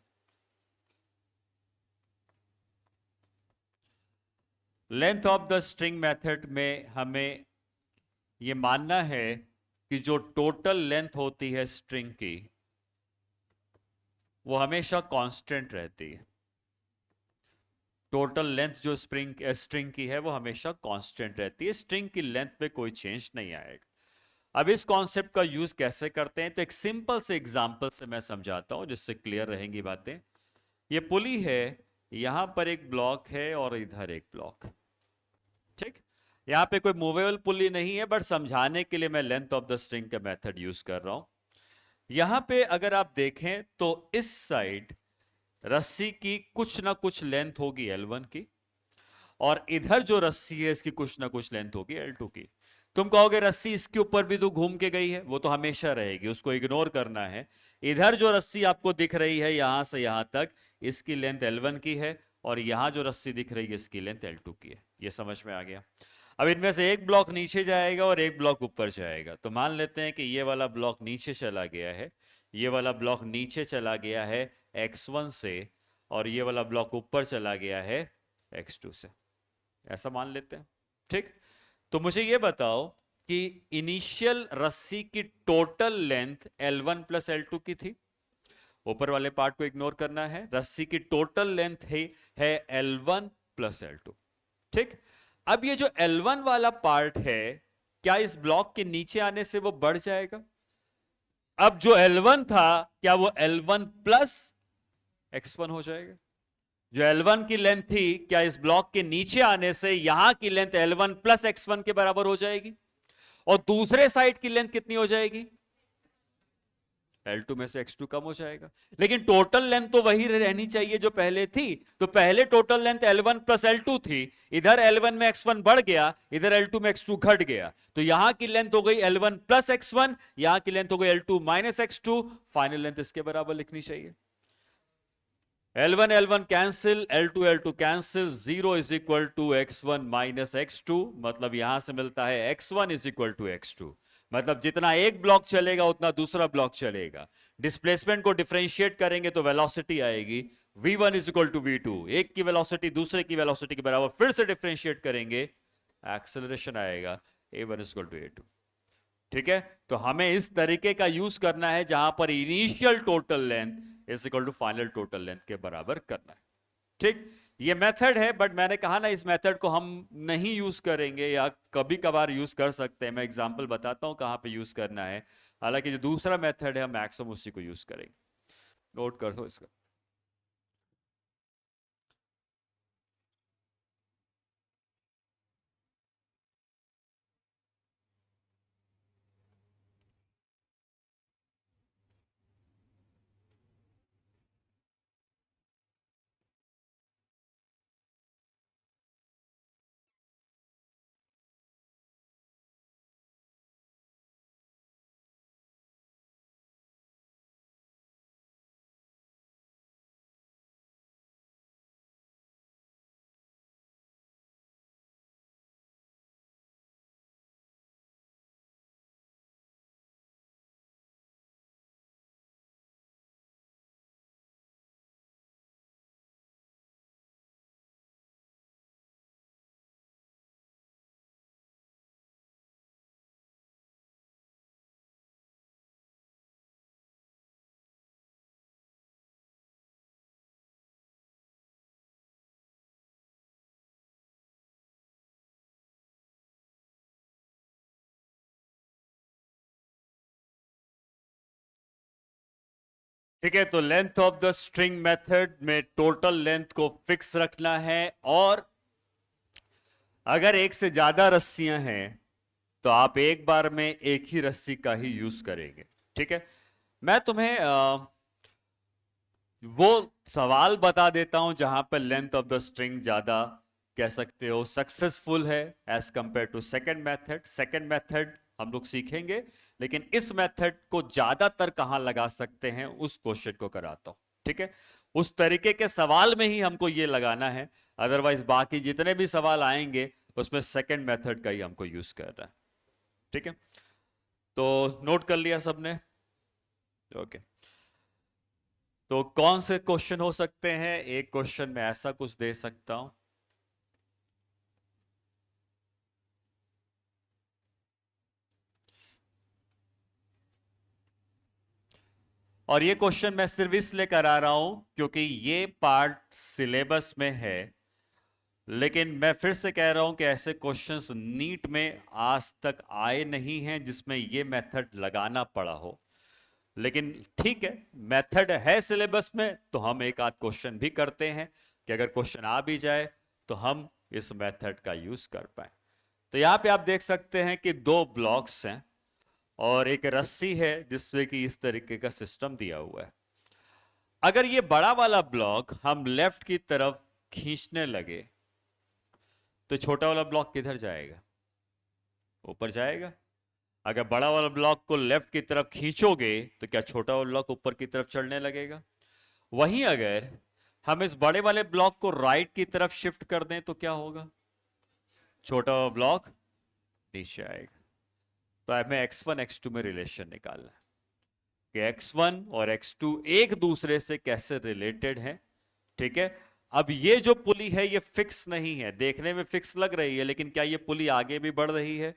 Length of the string method में हमें ये मानना है कि जो टोटल लेंथ होती है स्ट्रिंग की वो हमेशा कांस्टेंट रहती है। टोटल लेंथ जो स्ट्रिंग की है वो हमेशा कांस्टेंट रहती है, स्ट्रिंग की लेंथ में कोई चेंज नहीं आएगा। अब इस कॉन्सेप्ट का यूज कैसे करते हैं, तो एक सिंपल से एग्जांपल से मैं समझाता हूं जिससे क्लियर रहेंगी बातें। ये पुली है, यहां पर एक ब्लॉक है और इधर एक ब्लॉक, ठीक। यहां पे कोई मूवेबल पुली नहीं है, बट समझाने के लिए मैं लेंथ ऑफ द स्ट्रिंग का मेथड यूज कर रहा हूं। यहां पे अगर आप देखें तो इस साइड रस्सी की कुछ ना कुछ लेंथ होगी L1 की, और इधर जो रस्सी है इसकी कुछ ना कुछ लेंथ होगी L2 की। तुम कहोगे रस्सी इसके ऊपर भी तो घूम के गई है, वो तो हमेशा रहेगी, उसको इग्नोर करना है। इधर जो रस्सी आपको दिख रही है यहां से यहां तक, इसकी लेंथ L1 की है, और यहां जो रस्सी दिख रही है इसकी लेंथ L2 की है। ये समझ में आ गया। अब इनमें से एक ब्लॉक नीचे जाएगा और एक ब्लॉक ऊपर जाएगा। तो मान लेते हैं कि ये वाला ब्लॉक नीचे चला गया है, ये वाला ब्लॉक नीचे चला गया है x1 से, और ये वाला ब्लॉक ऊपर चला गया है x2 से, ऐसा मान लेते हैं, ठीक। तो मुझे ये बताओ कि इनिशियल रस्सी की total length L1 plus L2 की थी। ऊपर वाले पार्ट को इग्नोर करना है, रस्सी की टोटल लेंथ है L1 प्लस L2, ठीक। अब ये जो L1 वाला पार्ट है, क्या इस ब्लॉक के नीचे आने से वो बढ़ जाएगा? अब जो L1 था क्या वो L1 प्लस x1 हो जाएगा? जो L1 की लेंथ थी क्या इस ब्लॉक के नीचे आने से यहां की लेंथ L1 प्लस x1 के बराबर हो जाएगी? और दूसरे साइड की लेंथ कितनी हो जाएगी? L2 में से x2 कम हो जाएगा। लेकिन टोटल लेंथ तो वही रहनी चाहिए जो पहले थी। तो पहले total length L1 plus L2 थी, इधर L1 में x1 बढ़ गया, इधर L2 में x2 घट गया, तो यहां की लेंथ हो गई L1 प्लस x1, यहां की लेंथ हो गई L2 minus x2। Final length इसके बराबर लिखनी चाहिए। L1 L1 cancel, L2 L2 cancel, 0 is equal to x1 minus x2। मतलब यहां से मिलता है x1 is equal to x2। मतलब जितना एक ब्लॉक चलेगा उतना दूसरा ब्लॉक चलेगा। डिस्प्लेसमेंट को डिफरेंशिएट करेंगे तो वेलोसिटी आएगी v1 is equal to v2। एक की वेलोसिटी दूसरे की वेलोसिटी के बराबर, फिर से डिफरेंशिएट करेंगे, एक्सेलरेशन आएगा a1 is equal to a2, ठीक है। तो हमें इस तरीके का यूज करना है जहां पर initial total length is equal to final total length के बराबर करना है, ठीक। ये मेथड है, बट मैंने कहा ना इस मेथड को हम नहीं यूज करेंगे, या कभी कभार यूज कर सकते हैं। मैं एग्जांपल बताता हूं कहां पे यूज करना है। हालांकि जो दूसरा मेथड है हम मैक्सिमम उसी को यूज करेंगे। नोट कर दो इसका। ठीक है, तो length of the string method में टोटल लेंथ को फिक्स रखना है, और अगर एक से ज्यादा रस्सियां हैं तो आप एक बार में एक ही रस्सी का ही यूज करेंगे। ठीक है, मैं तुम्हें वो सवाल बता देता हूं जहां पर लेंथ ऑफ द स्ट्रिंग ज्यादा कह सकते हो सक्सेसफुल है as compare to second method. Second method हम लोग सीखेंगे, लेकिन इस मेथड को ज्यादातर कहां लगा सकते हैं उस क्वेश्चन को कराता हूं। ठीक है, उस तरीके के सवाल में ही हमको ये लगाना है, अदरवाइज बाकी जितने भी सवाल आएंगे उसमें सेकंड मेथड का ही हमको यूज कर रहा है। ठीक है, तो नोट कर लिया सबने? ओके, तो कौन से क्वेश्चन हो सकते हैं? एक क्वेश्चन में ऐसा कुछ दे सकता हूं, और ये क्वेश्चन मैं सिर्फ इसलिए करा रहा हूं क्योंकि ये पार्ट सिलेबस में है, लेकिन मैं फिर से कह रहा हूं कि ऐसे क्वेश्चंस नीट में आज तक आए नहीं हैं जिसमें ये मेथड लगाना पड़ा हो। लेकिन ठीक है, मेथड है सिलेबस में तो हम एक आध क्वेश्चन भी करते हैं कि अगर क्वेश्चन आ भी जाए तो हम इस मेथड का यूज कर पाए। तो यहां पे आप देख सकते हैं कि दो ब्लॉक्स हैं और एक रस्सी है जिससे कि इस तरीके का सिस्टम दिया हुआ है। अगर ये बड़ा वाला ब्लॉक हम लेफ्ट की तरफ खींचने लगे तो छोटा वाला ब्लॉक किधर जाएगा? ऊपर जाएगा। अगर बड़ा वाला ब्लॉक को लेफ्ट की तरफ खींचोगे तो क्या छोटा वाला ब्लॉक ऊपर की तरफ चढ़ने लगेगा? वहीं अगर हम इस बड़े वाले ब्लॉक को राइट की तरफ शिफ्ट कर दें तो क्या होगा? छोटा वाला ब्लॉक नीचे आएगा। तो हमें x1 x2 में रिलेशन निकालना है कि x1 और x2 एक दूसरे से कैसे रिलेटेड हैं। ठीक है, अब ये जो पुली है ये फिक्स नहीं है, देखने में फिक्स लग रही है, लेकिन क्या ये पुली आगे भी बढ़ रही है?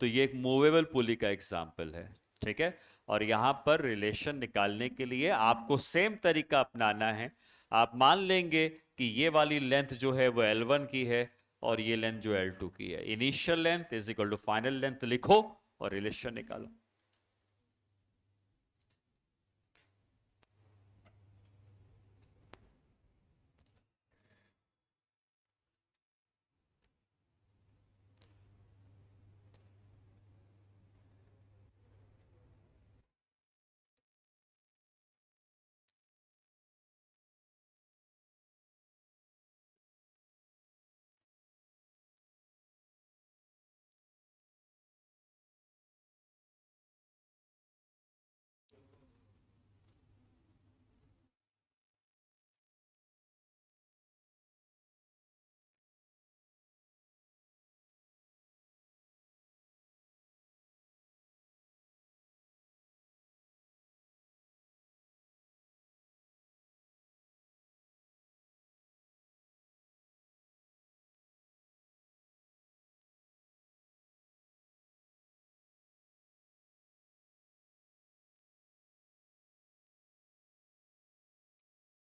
तो ये एक मूवेबल पुली का एग्जाम्पल है। ठीक है, और यहां पर रिलेशन निकालने के लिए आपको सेम तरीका अपनाना है। आप मान लेंगे कि ये वाली लेंथ जो है वो L1 की है और ये लेंथ जो L2 की है। Initial length is equal to final length लिखो और रिलेशन निकालो।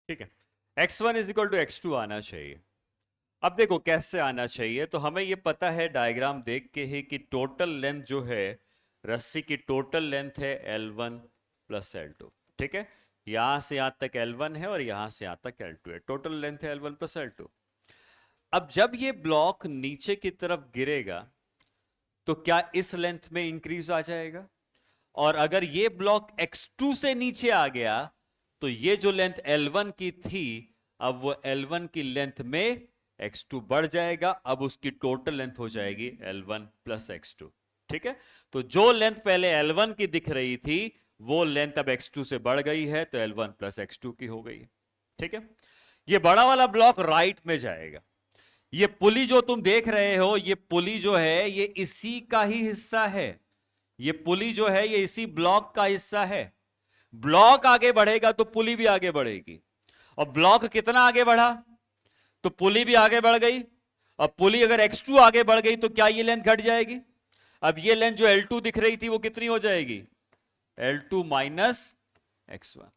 ठीक है, x1 is equal to x2 आना चाहिए। अब देखो कैसे आना चाहिए, तो हमें ये पता है डायग्राम देख के ही कि टोटल लेंथ जो है रस्सी की टोटल लेंथ है L1 प्लस L2। ठीक है, यहां से यहां तक L1 है और यहां से यहां तक L2 है, टोटल लेंथ है L1 प्लस L2। अब जब ये ब्लॉक नीचे की तरफ गिरेगा तो क्या इस लेंथ में इंक्रीज आ जाएगा? और अगर ये ब्लॉक x2 से नीचे आ गया तो ये जो लेंथ L1 की थी अब वो L1 की लेंथ में x2 बढ़ जाएगा, अब उसकी टोटल लेंथ हो जाएगी L1 प्लस x2। ठीक है, तो जो लेंथ पहले L1 की दिख रही थी वो लेंथ अब x2 से बढ़ गई है तो L1 प्लस x2 की हो गई। ठीक है, ये बड़ा वाला ब्लॉक राइट में जाएगा। ये पुली जो तुम देख रहे हो ये पुली जो है ये इसी का ही हिस्सा है। ये पुली जो है ये इसी ब्लॉक का हिस्सा है। ब्लॉक आगे बढ़ेगा तो पुली भी आगे बढ़ेगी, और ब्लॉक कितना आगे बढ़ा तो पुली भी आगे बढ़ गई। और पुली अगर x2 आगे बढ़ गई तो क्या ये लेंथ घट जाएगी? अब ये लेंथ जो L2 दिख रही थी वो कितनी हो जाएगी? L2 minus x1।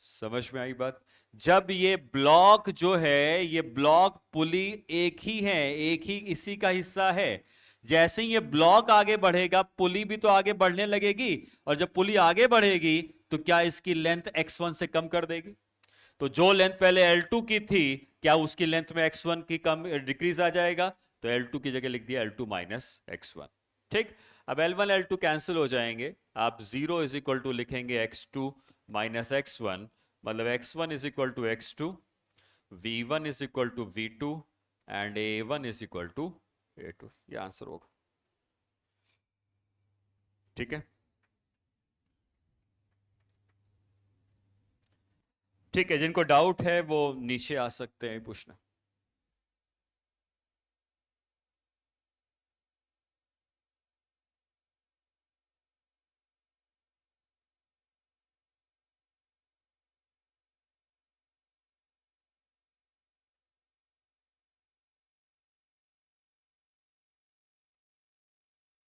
समझ में आई बात? जब ये ब्लॉक जो है ये ब्लॉक पुली एक ही है, एक ही इसी का हिस्सा है। जैसे ही ये ब्लॉक आगे बढ़ेगा पुली भी तो आगे बढ़ने लगेगी, और जब पुली आगे बढ़ेगी तो क्या इसकी लेंथ x1 से कम कर देगी? तो जो लेंथ पहले L2 की थी, क्या उसकी लेंथ में x1 की कम डिक्रीज आ जाएगा? तो L2 की जगह लिख दिया L2 माइनस x1। ठीक, अब L1 L2 कैंसिल हो जाएंगे, आप 0 इज इक्वल टू लिखेंगे x2 माइनस x1, मतलब x1 is equal to x2, v1 is equal to v2 and a1 is equal to a2। ये आंसर होगा। ठीक है, ठीक है, जिनको डाउट है वो नीचे आ सकते हैं पूछना।